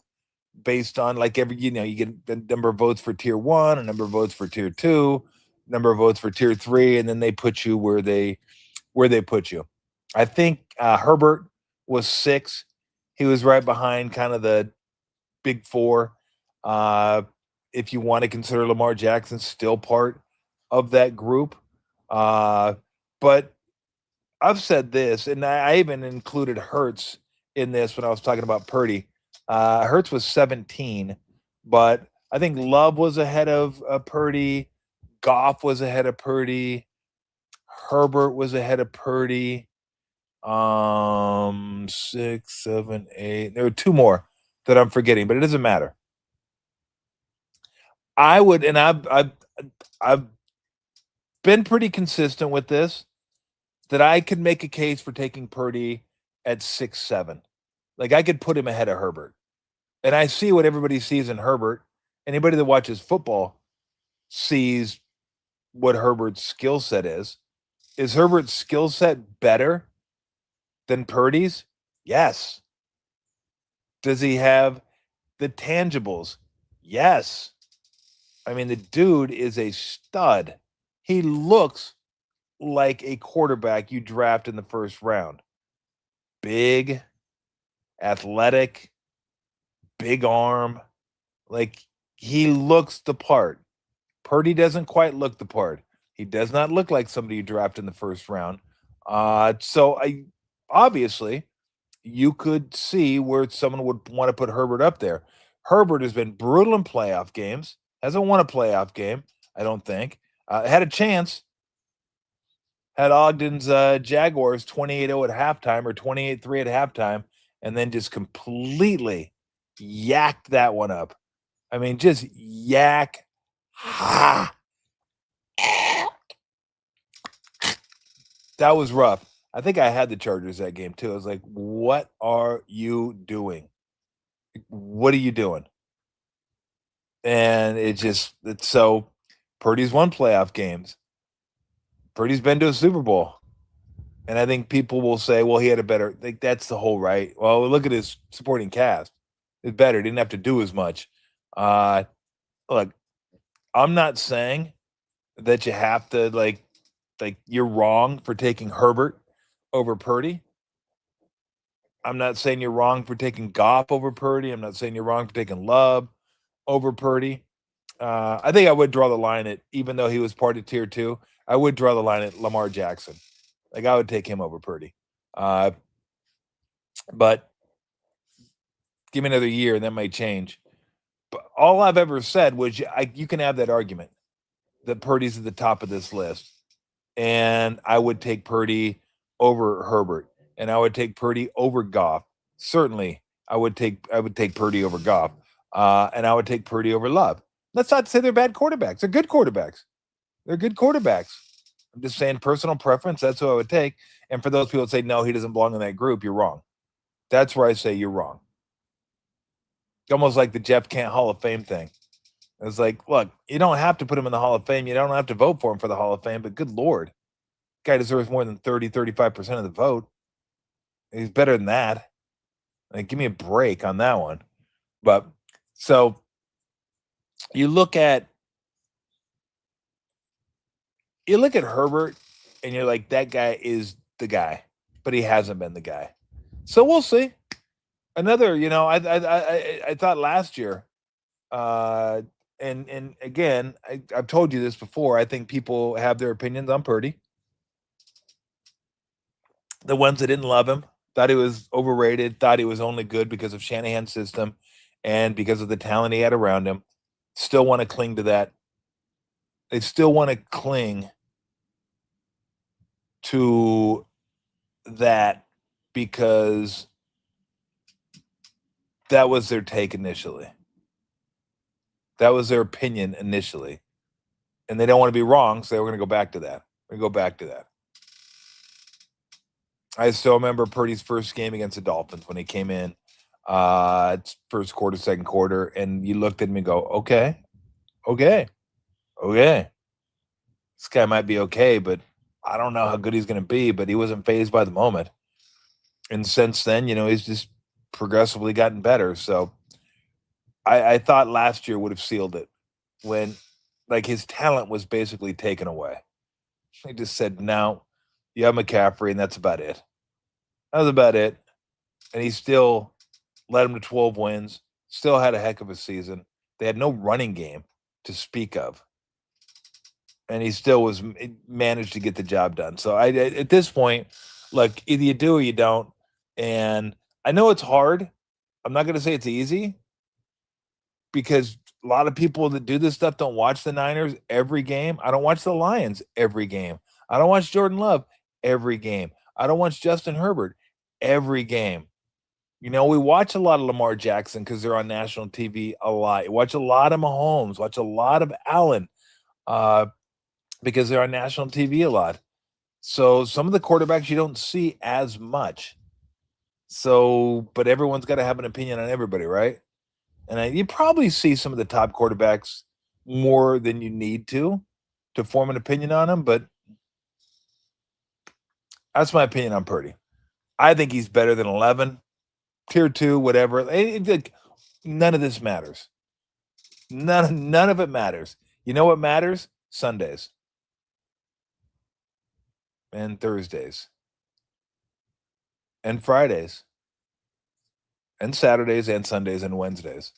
based on like every you get the number of votes for tier 1, a number of votes for tier 2, number of votes for tier 3, and then they put you where they put you. I think Herbert was 6. He was right behind kind of the big 4. If you want to consider Lamar Jackson still part of that group. But I've said this, and I even included Hurts in this when I was talking about Purdy. Hurts was 17, but I think Love was ahead of Purdy. Goff was ahead of Purdy. Herbert was ahead of Purdy. 6, 7, 8. There were 2 more that I'm forgetting, but it doesn't matter. I would, and I've been pretty consistent with this, that I could make a case for taking Purdy at 6, 7. Like I could put him ahead of Herbert. And I see what everybody sees in Herbert. Anybody that watches football sees what Herbert's skill set is. Is Herbert's skill set better than Purdy's? Yes. Does he have the tangibles? Yes. I mean, the dude is a stud. He looks like a quarterback you draft in the first round. Big, athletic, big arm. Like he looks the part. Purdy doesn't quite look the part. He does not look like somebody you draft in the first round. So obviously you could see where someone would want to put Herbert up there. Herbert has been brutal in playoff games. Hasn't won a playoff game, I don't think. Had a chance. Had Ogden's Jaguars 28-0 at halftime or 28-3 at halftime, and then just completely yacked that one up. I mean, just yak. Ha. That was rough. I think I had the Chargers that game too. I was like, what are you doing? What are you doing? And it's so Purdy's won playoff games. Purdy's been to a Super Bowl. And I think people will say, well, he had a better, like, that's the whole right. Well, look at his supporting cast. It's better. Didn't have to do as much. Look, I'm not saying that you have to like you're wrong for taking Herbert over Purdy. I'm not saying you're wrong for taking Goff over Purdy. I'm not saying you're wrong for taking Love over Purdy. I think I would draw the line at, even though he was part of tier 2, I would draw the line at Lamar Jackson. Like I would take him over Purdy. But Give me another year, and that might change. But all I've ever said was you can have that argument that Purdy's at the top of this list, and I would take Purdy over Herbert, and I would take Purdy over Goff. Certainly, I would take Purdy over Goff, and I would take Purdy over Love. Let's not say they're bad quarterbacks. They're good quarterbacks. They're good quarterbacks. I'm just saying personal preference. That's who I would take. And for those people that say, no, he doesn't belong in that group, you're wrong. That's where I say you're wrong. Almost like the Jeff Kent Hall of Fame thing. It's like, look, you don't have to put him in the Hall of Fame. You don't have to vote for him for the Hall of Fame, but good Lord, guy deserves more than 35% of the vote. He's better than that. Like, give me a break on that one. But so you look at Herbert and you're like, that guy is the guy, but he hasn't been the guy. So we'll see. Another, I thought last year, and again, I've told you this before. I think people have their opinions on Purdy. The ones that didn't love him, thought he was overrated, thought he was only good because of Shanahan's system and because of the talent he had around him, still want to cling to that. They still want to cling to that because that was their take initially. That was their opinion initially. And they don't want to be wrong, so they were going to go back to that. We're going to go back to that. I still remember Purdy's first game against the Dolphins when he came in, first quarter, second quarter, and you looked at him and go, okay. This guy might be okay, but I don't know how good he's going to be, but he wasn't fazed by the moment. And since then, he's just progressively gotten better. So I thought last year would have sealed it when, like, his talent was basically taken away. They just said, no, you have McCaffrey, and that's about it. That was about it. And he still led him to 12 wins, still had a heck of a season. They had no running game to speak of. And he still managed to get the job done. So at this point, look, either you do or you don't. And I know it's hard. I'm not going to say it's easy because a lot of people that do this stuff don't watch the Niners every game. I don't watch the Lions every game. I don't watch Jordan Love every game. I don't watch Justin Herbert every game. We watch a lot of Lamar Jackson because they're on national TV a lot. You watch a lot of Mahomes, watch a lot of Allen because they're on national TV a lot. So some of the quarterbacks you don't see as much. So, but everyone's got to have an opinion on everybody, right? And you probably see some of the top quarterbacks more than you need to form an opinion on them, but that's my opinion on Purdy. I think he's better than 11, tier 2, whatever. None of this matters. None of it matters. You know what matters? Sundays and Thursdays and Fridays and Saturdays and Sundays and Wednesdays.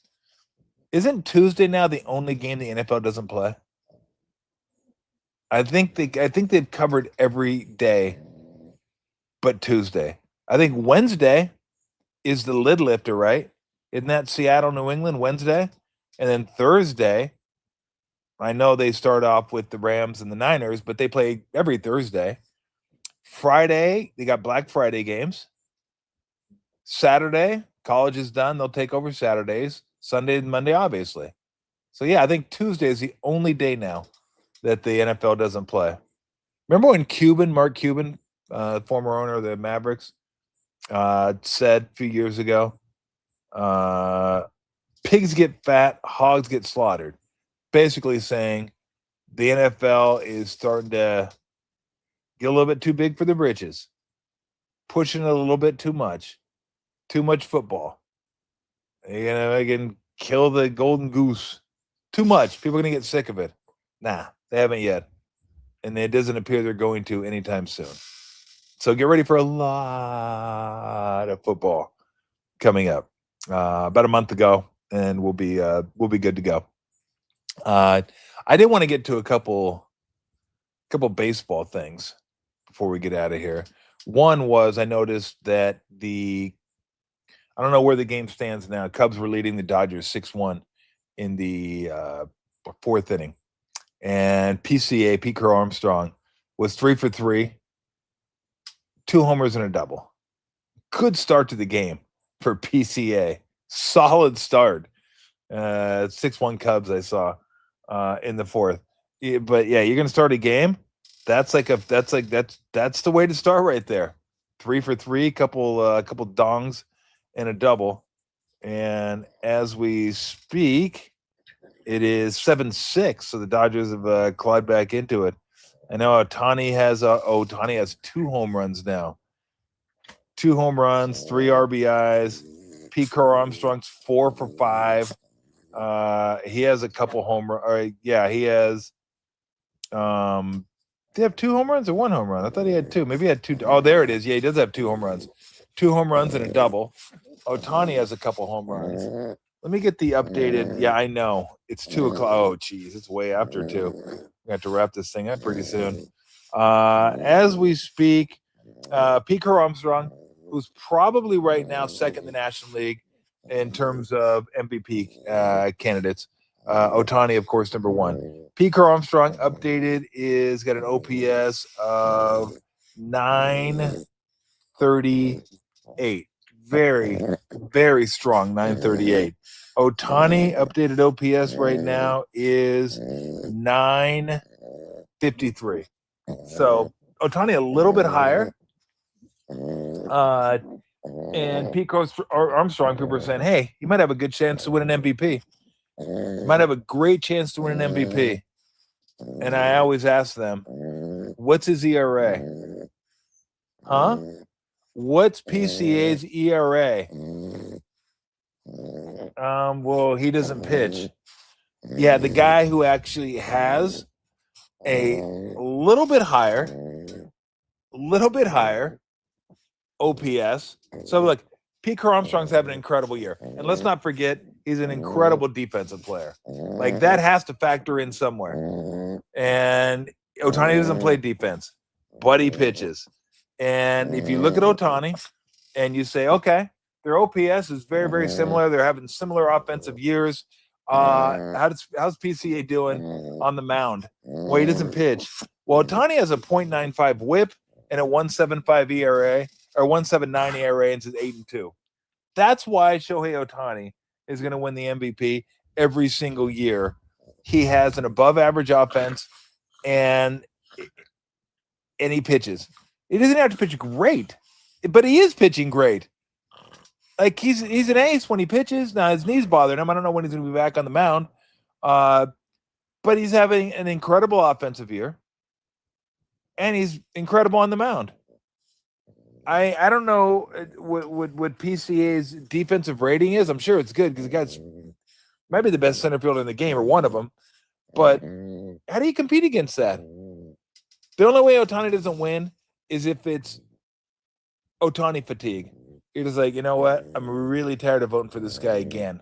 Isn't Tuesday now the only game the NFL doesn't play? I think they've covered every day but Tuesday. I think Wednesday is the lid lifter, right? Isn't that Seattle, New England, Wednesday? And then Thursday, I know they start off with the Rams and the Niners, but they play every Thursday. Friday, they got Black Friday games. Saturday, college is done. They'll take over Saturdays. Sunday and Monday, obviously. So, yeah, I think Tuesday is the only day now that the NFL doesn't play. Remember when Mark Cuban, former owner of the Mavericks, said a few years ago, pigs get fat, hogs get slaughtered. Basically saying the NFL is starting to get a little bit too big for the britches, pushing it a little bit too much football. I can kill the golden goose. Too much. People are going to get sick of it. Nah, they haven't yet. And it doesn't appear they're going to anytime soon. So get ready for a lot of football coming up. About a month ago, and we'll be good to go. I did want to get to a couple baseball things before we get out of here. One was I noticed that I don't know where the game stands now. Cubs were leading the Dodgers 6-1 in the fourth inning. And PCA, Pete Crow Armstrong, was 3 for 3, 2 homers and a double. Good start to the game for PCA. Solid start. 6-1 Cubs I saw in the fourth. But yeah, you're gonna start a game. That's the way to start right there. 3 for 3, couple dongs and a double. And as we speak, it is 7-6. So the Dodgers have clawed back into it. I know Ohtani has 2 home runs now. 2 home runs, 3 RBIs. Pete Crow Armstrong's 4 for 5. He has a couple home runs. Yeah, he has. Did he have 2 home runs or 1 home run? I thought he had 2. Maybe he had 2. Oh, there it is. Yeah, he does have 2 home runs. 2 home runs and a double. Ohtani has a couple home runs. Let me get the updated. Yeah, I know. It's 2 o'clock. Oh, geez. It's way after 2. We have to wrap this thing up pretty soon. As we speak, Pete Crow Armstrong, who's probably right now second in the National League in terms of MVP candidates. Ohtani, of course, number 1. Pete Crow Armstrong updated is got an OPS of 938. Very, very strong 938. Ohtani updated OPS right now is 953. So Ohtani a little bit higher. And Pete Crow Armstrong, people are saying, hey, you might have a good chance to win an MVP. You might have a great chance to win an MVP. And I always ask them, what's his ERA? Huh? What's PCA's ERA? Well, he doesn't pitch. Yeah, the guy who actually has a little bit higher OPS. So look, Pete Crow Armstrong's having an incredible year. And let's not forget, he's an incredible defensive player. Like, that has to factor in somewhere. And Ohtani doesn't play defense, but he pitches. And if you look at Ohtani and you say, okay, their OPS is very, very similar. They're having similar offensive years. How's PCA doing on the mound? Well, he doesn't pitch. Well, Ohtani has a .95 whip and a 1.75 ERA or 1.79 ERA and says 8-2. That's why Shohei Ohtani is going to win the MVP every single year. He has an above average offense and he pitches. He doesn't have to pitch great, but he is pitching great. Like, he's an ace when he pitches. Now his knee's bothering him. I don't know when he's going to be back on the mound. But he's having an incredible offensive year. And he's incredible on the mound. I don't know what PCA's defensive rating is. I'm sure it's good because the guy's might be the best center fielder in the game or one of them. But how do you compete against that? The only way Ohtani doesn't win is if it's Ohtani fatigue. You're just like, you know what? I'm really tired of voting for this guy again.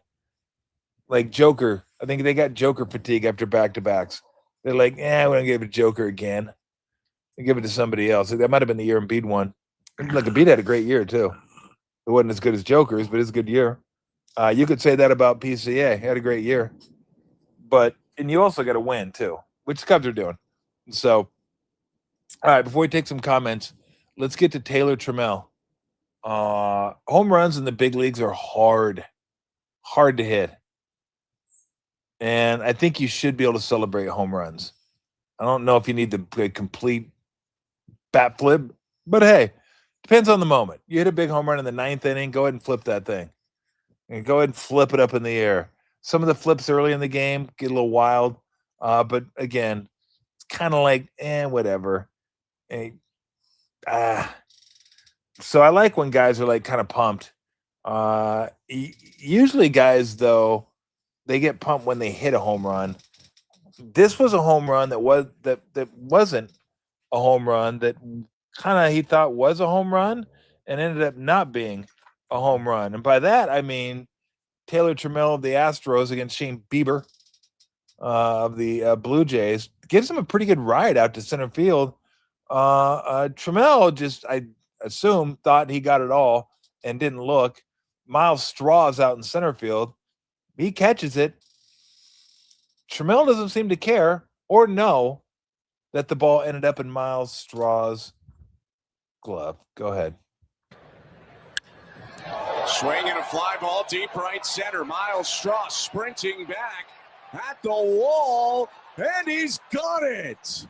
Like Joker. I think they got Joker fatigue after back-to-backs. They're like, we don't give it to Joker again. They give it to somebody else. That might have been the year Embiid won. Like, Embiid had a great year, too. It wasn't as good as Joker's, but it's a good year. You could say that about PCA. He had a great year. And you also got to win, too, which the Cubs are doing. So, all right, before we take some comments, let's get to Taylor Trammell. Home runs in the big leagues are hard to hit. And I think you should be able to celebrate home runs. I don't know if you need the complete bat flip, but hey, depends on the moment. You hit a big home run in the 9th inning, go ahead and flip that thing. And go ahead and flip it up in the air. Some of the flips early in the game get a little wild. But again, it's kind of like, whatever. So I like when guys are like kind of pumped. Usually guys, though, they get pumped when they hit a home run. This was a home run that wasn't a home run, that kind of he thought was a home run and ended up not being a home run. And by that, I mean Taylor Trammell of the Astros against Shane Bieber of the Blue Jays gives him a pretty good ride out to center field. Trammell just, I assume, thought he got it all and didn't look. Miles Straw's out in center field. He catches it. Trammell doesn't seem to care or know that the ball ended up in Miles Straw's glove. Go ahead. Swinging a fly ball deep right center. Miles Straw sprinting back at the wall, and he's got it.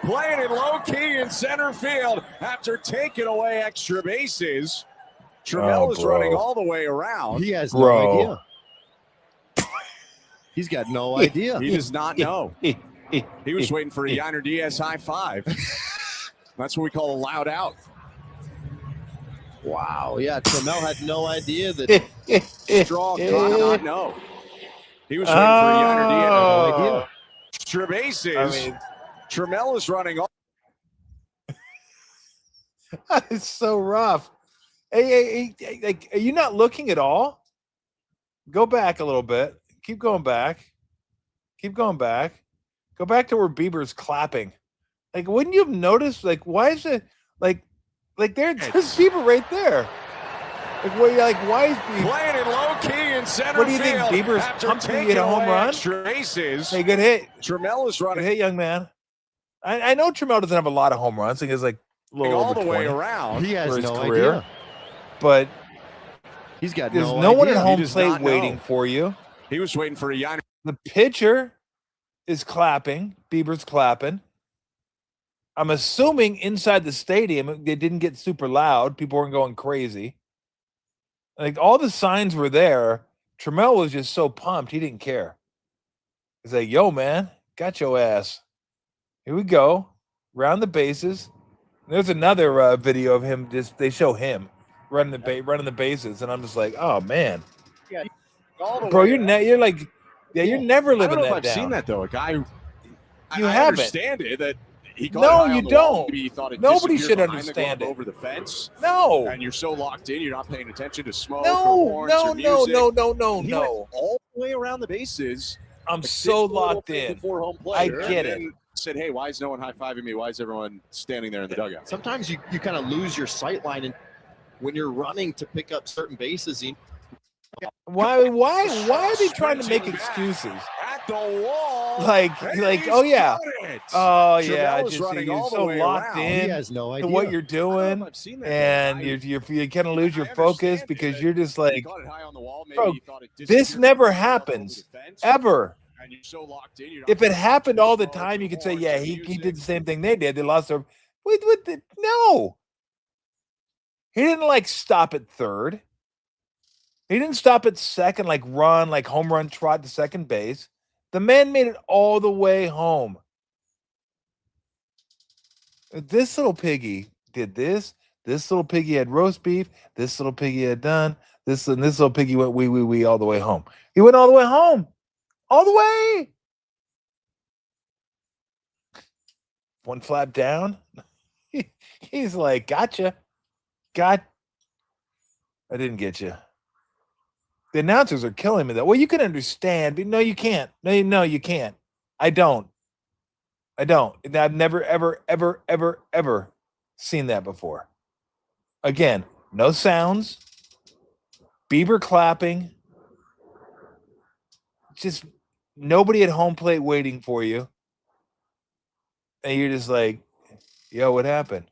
Playing it low key in center field after taking away extra bases. Trammell is running all the way around. He has no idea. He's got no idea. He does not know. He was waiting for a Yiner Diaz high five. That's what we call a loud out. Wow. Yeah, Trammell had no idea that Straw did not know. He was waiting for a Yiner Diaz. No idea. Extra bases. Trammell is running all. It's so rough. Hey, are you not looking at all? Go back a little bit. Keep going back. Keep going back. Go back to where Bieber's clapping. Like, wouldn't you have noticed? Like, why is it like there's Bieber right there? Like, why is Bieber playing it low key in center? What do you think? Bieber's pumping to get a home run? Hey, good hit. Trammell is running. Good hit, young man. I know Trammell doesn't have a lot of home runs. I think it's like a little all over the 20 way around. He has no career. idea. But he's got there's no no idea. one at home plate waiting for you. He was waiting for a Yiner. The pitcher is clapping. Bieber's clapping. I'm assuming inside the stadium, they didn't get super loud. People weren't going crazy. Like, all the signs were there. Trammell was just so pumped, he didn't care. He's like, yo, man, got your ass. Here we go. Round the bases. There's another video of him. They show him running the bases, and I'm just like, oh, man. Yeah, bro, you're like, you're never living that down. I don't know if I've seen that, though. A guy, I understand it, that he got no, it you on the don't. wall. Maybe he thought it Nobody should behind understand the it. Over the fence. No. And you're so locked in, you're not paying attention to smoke No, or horns or music. He went no. all the way around the bases. I'm so locked in. I get it. Said, hey, why is no one high-fiving me? Why is everyone standing there in the dugout? Sometimes you kind of lose your sight line, and when you're running to pick up certain bases. Why are they trying to make excuses? At the wall. Like, oh yeah, just you're so locked in. He has no idea to what you're doing, and you kind of lose your focus because you're just like, bro, this never happens ever. And you're so locked in, if it happened all the time, you could say, yeah, he did the same thing they did. They lost their. No. He didn't like stop at third. He didn't stop at second, like run, like home run trot to second base. The man made it all the way home. This little piggy did this. This little piggy had roast beef. This little piggy had done this, and this little piggy went wee all the way home. He went all the way home. All the way. One flap down. He's like, gotcha. I didn't get you. The announcers are killing me, though. Well, you can understand, but no, you can't. No, you can't. I don't. I've never, ever seen that before. Again, no sounds. Bieber clapping. Just nobody at home plate waiting for you. And you're just like, yo, what happened?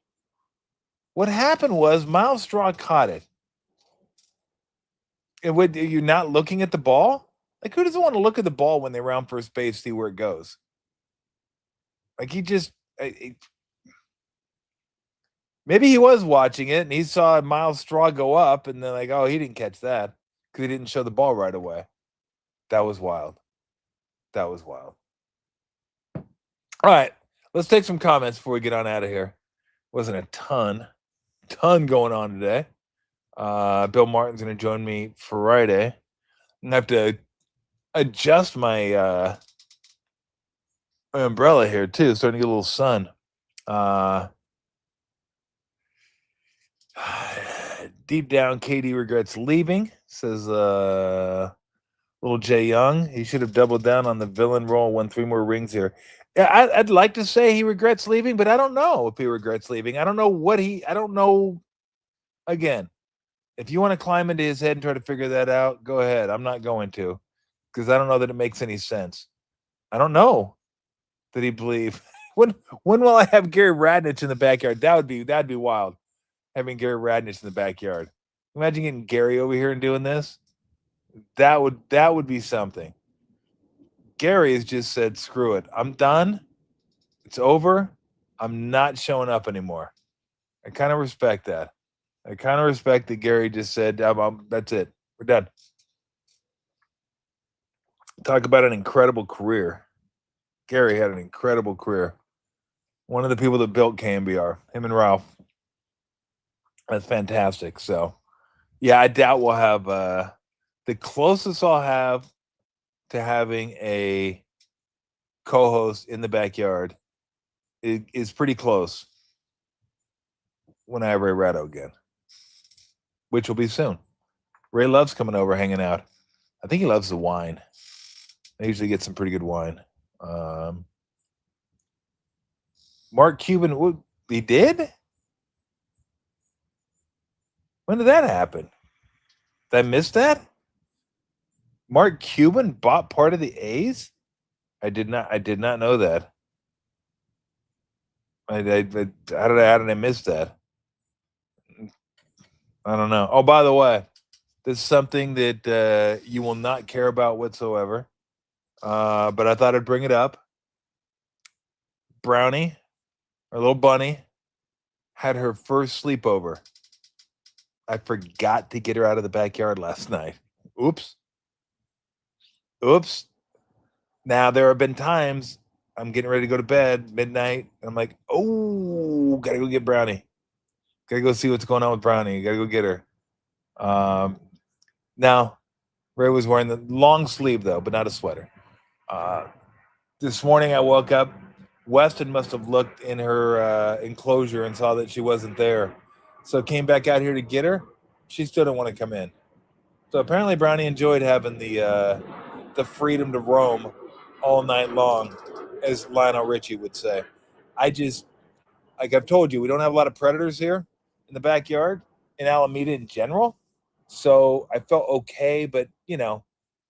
What happened was Miles Straw caught it. And you're not looking at the ball? Like, who doesn't want to look at the ball when they're around first base, see where it goes? Like, maybe he was watching it and he saw Miles Straw go up and then like, oh, he didn't catch that because he didn't show the ball right away. That was wild. All right, let's take some comments before we get on out of here. Wasn't a ton going on today. Bill Martin's going to join me Friday. I'm going to have to adjust my umbrella here, too. Starting to get a little sun. Deep down, Katie regrets leaving, says little Jay Young. He should have doubled down on the villain role, won 3 more rings here. Yeah, I'd like to say he regrets leaving, but I don't know if he regrets leaving. I don't know Again, if you want to climb into his head and try to figure that out, go ahead. I'm not going to, because I don't know that it makes any sense. I don't know that he believe. When will I have Gary Radnich in the backyard? That'd be wild. Having Gary Radnich in the backyard. Imagine getting Gary over here and doing this. That would be something. Gary has just said, screw it. I'm done. It's over. I'm not showing up anymore. I kind of respect that. I kind of respect that Gary just said, that's it. We're done. Talk about an incredible career. Gary had an incredible career. One of the people that built KMBR, him and Ralph. That's fantastic. So, yeah, I doubt we'll have the closest I'll have to having a co-host in the backyard is pretty close when I have Ray Ratto again, which will be soon. Ray loves coming over, hanging out. I think he loves the wine. I usually get some pretty good wine. Mark Cuban, he did? When did that happen? Did I miss that? Mark Cuban bought part of the A's? I did not know that. How did I miss that? I don't know. Oh, by the way, this is something that you will not care about whatsoever. But I thought I'd bring it up. Brownie, our little bunny, had her first sleepover. I forgot to get her out of the backyard last night. Oops. Now, there have been times I'm getting ready to go to bed, midnight, and I'm like, oh, gotta go get Brownie. Gotta go see what's going on with Brownie. Gotta go get her. Now, Ray was wearing the long sleeve, though, but not a sweater. This morning I woke up. Weston must have looked in her enclosure and saw that she wasn't there. So came back out here to get her. She still didn't want to come in. So apparently Brownie enjoyed having the freedom to roam all night long, as Lionel Richie would say. Like I've told you, we don't have a lot of predators here in the backyard, in Alameda in general. So I felt okay, but,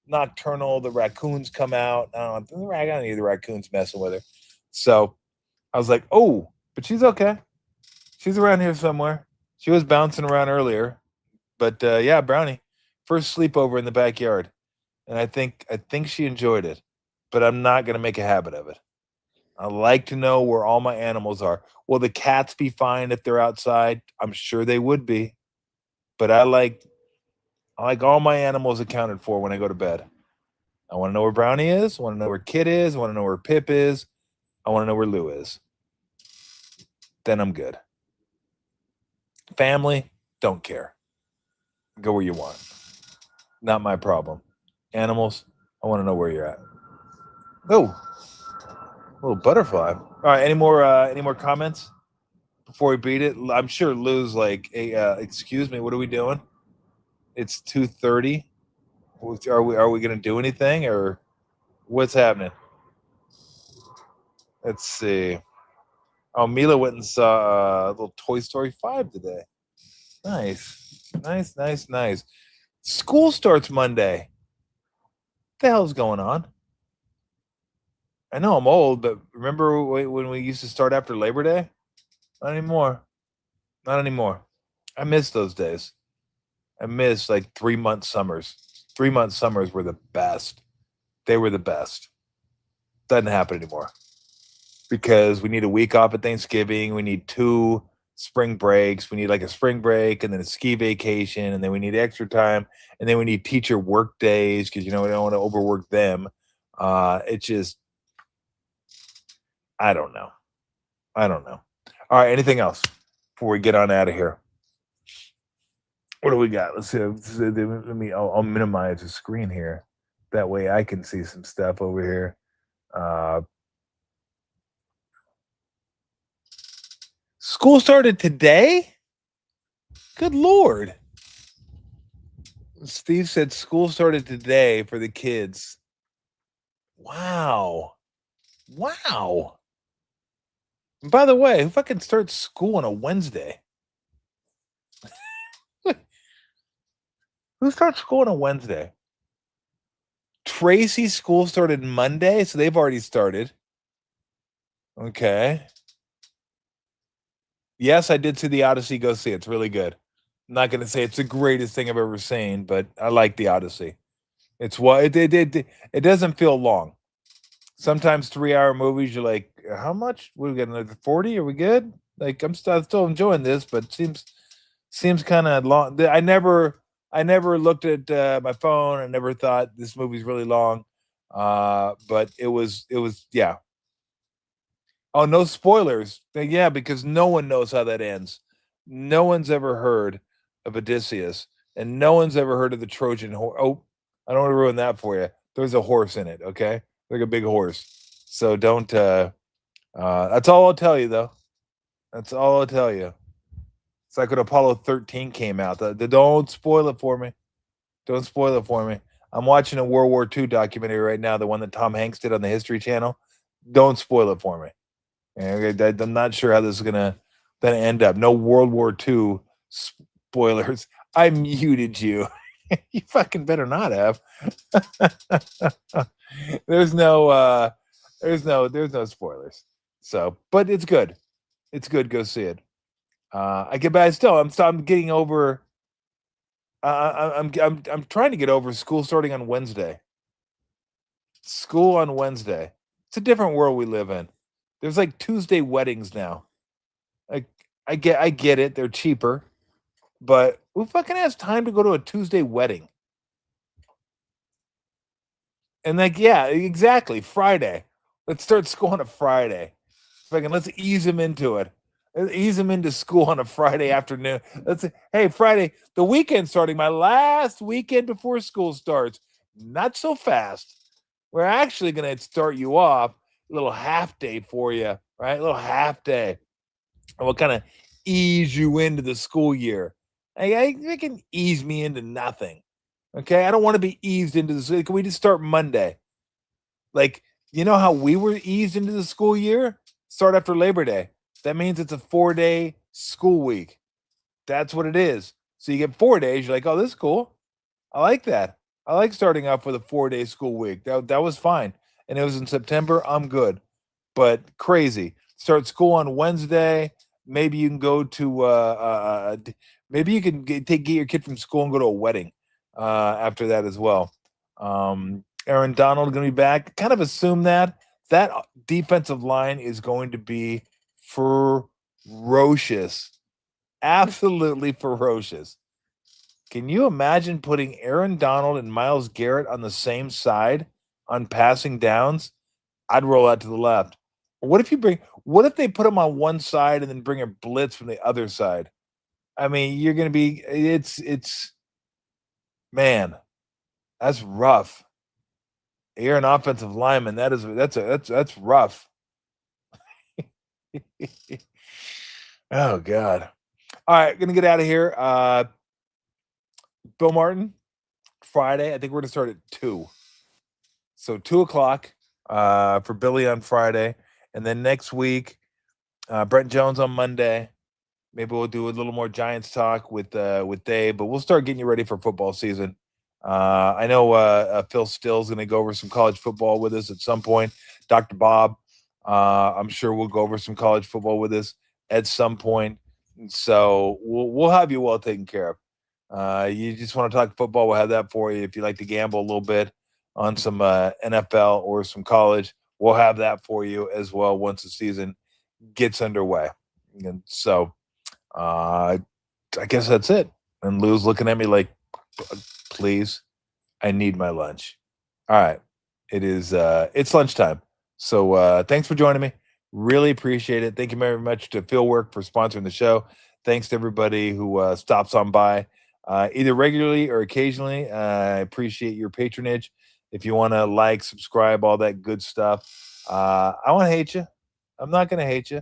nocturnal, the raccoons come out. I don't need the raccoons messing with her. So I was like, oh, but she's okay. She's around here somewhere. She was bouncing around earlier. But yeah, Brownie, first sleepover in the backyard. And I think she enjoyed it. But I'm not going to make a habit of it. I like to know where all my animals are. Will the cats be fine if they're outside? I'm sure they would be. But I like all my animals accounted for when I go to bed. I want to know where Brownie is. I want to know where Kit is. I want to know where Pip is. I want to know where Lou is. Then I'm good. Family, don't care. Go where you want. Not my problem. Animals, I want to know where you're at. Oh, little butterfly. All right, any more comments before we beat it? I'm sure Lou's like, hey, excuse me, what are we doing? It's 2:30. Are we going to do anything, or what's happening? Let's see. Oh, Mila went and saw a little Toy Story 5 today. Nice. School starts Monday. What the hell's going on? I know I'm old, but remember when we used to start after Labor Day? Not anymore. I miss those days. I miss like 3-month summers. 3-month summers were the best. They were the best. Doesn't happen anymore. Because we need a week off at Thanksgiving. We need 2 spring breaks. We need like a spring break and then a ski vacation. And then we need extra time. And then we need teacher work days because, we don't want to overwork them. It's just, I don't know. All right. Anything else before we get on out of here? What do we got? Let's see. I'll minimize the screen here. That way I can see some stuff over here. School started today? Good Lord. Steve said school started today for the kids. Wow. And by the way, who fucking starts school on a Wednesday? Who starts school on a Wednesday? Tracy's school started Monday, so they've already started. Okay. Yes, I did see the Odyssey. Go see it. It's really good. I'm not going to say it's the greatest thing I've ever seen, but I like the Odyssey. It's what it doesn't feel long. Sometimes 3-hour movies, you're like, how much? We got another 40? Are we good? Like I'm still enjoying this, but seems kind of long. I never looked at my phone. I never thought this movie's really long. But it was yeah. Oh, no spoilers. Yeah, because no one knows how that ends. No one's ever heard of Odysseus, and no one's ever heard of the Trojan horse. Oh, I don't want to ruin that for you. There's a horse in it, okay? Like a big horse. So don't that's all I'll tell you though. That's all I'll tell you. It's like when Apollo 13 came out. Don't spoil it for me. Don't spoil it for me. I'm watching a World War II documentary right now, the one that Tom Hanks did on the History Channel. Don't spoil it for me. I'm not sure how this is gonna end up. No World War II spoilers. I muted you. You fucking better not have. There's no spoilers. So, but it's good. It's good. Go see it. I'm getting over. I'm trying to get over school starting on Wednesday. School on Wednesday. It's a different world we live in. There's like Tuesday weddings now. Like I get it. They're cheaper, but who fucking has time to go to a Tuesday wedding? And like, yeah, exactly. Friday. Let's start school on a Friday. Fucking let's ease them into it. Let's ease them into school on a Friday afternoon. Hey, Friday, the weekend starting, my last weekend before school starts. Not so fast. We're actually gonna start you off a little half day for you, right? A little half day. And we'll kind of ease you into the school year. They can ease me into nothing. Okay. I don't want to be eased into this. Can we just start Monday? Like, you know how we were eased into the school year? Start after Labor Day. That means it's a 4-day school week. That's what it is. So you get 4 days. You're like, oh, this is cool. I like that. I like starting off with a 4-day school week. That was fine. And it was in September. I'm good. But crazy. Start school on Wednesday. Maybe you can go to maybe you can get your kid from school and go to a wedding after that as well. Aaron Donald going to be back. Kind of assume that defensive line is going to be ferocious, absolutely ferocious. Can you imagine putting Aaron Donald and Myles Garrett on the same side on passing downs? I'd roll out to the left. What if they put them on one side and then bring a blitz from the other side? I mean, you're going to be it's man, that's rough. You're an offensive lineman. That's rough. Oh God. All right, gonna get out of here. Bill Martin, Friday. I think we're gonna start at 2. So 2 o'clock for Billy on Friday. And then next week, Brent Jones on Monday. Maybe we'll do a little more Giants talk with Dave, but we'll start getting you ready for football season. I know Phil Still's going to go over some college football with us at some point. Dr. Bob, I'm sure we'll go over some college football with us at some point. So we'll have you well taken care of. You just want to talk football, we'll have that for you. If you like to gamble a little bit on some NFL or some college, we'll have that for you as well once the season gets underway. And so I guess that's it. And Lou's looking at me like, please, I need my lunch. All right. It's lunchtime. So thanks for joining me. Really appreciate it. Thank you very much to Fieldwork for sponsoring the show. Thanks to everybody who stops on by either regularly or occasionally. I appreciate your patronage. If you want to like, subscribe, all that good stuff. I won't hate you. I'm not going to hate you.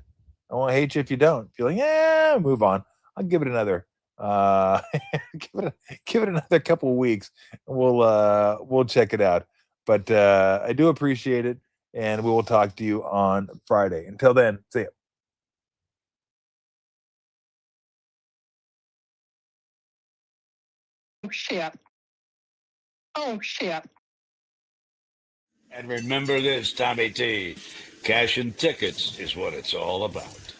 I won't hate you if you don't. If you're like, yeah, move on. I'll give it another give it another couple of weeks and we'll check it out. But I do appreciate it, and we will talk to you on Friday. Until then, see ya. shit. Oh, shit. And remember this, Tommy T. Cash and tickets is what it's all about.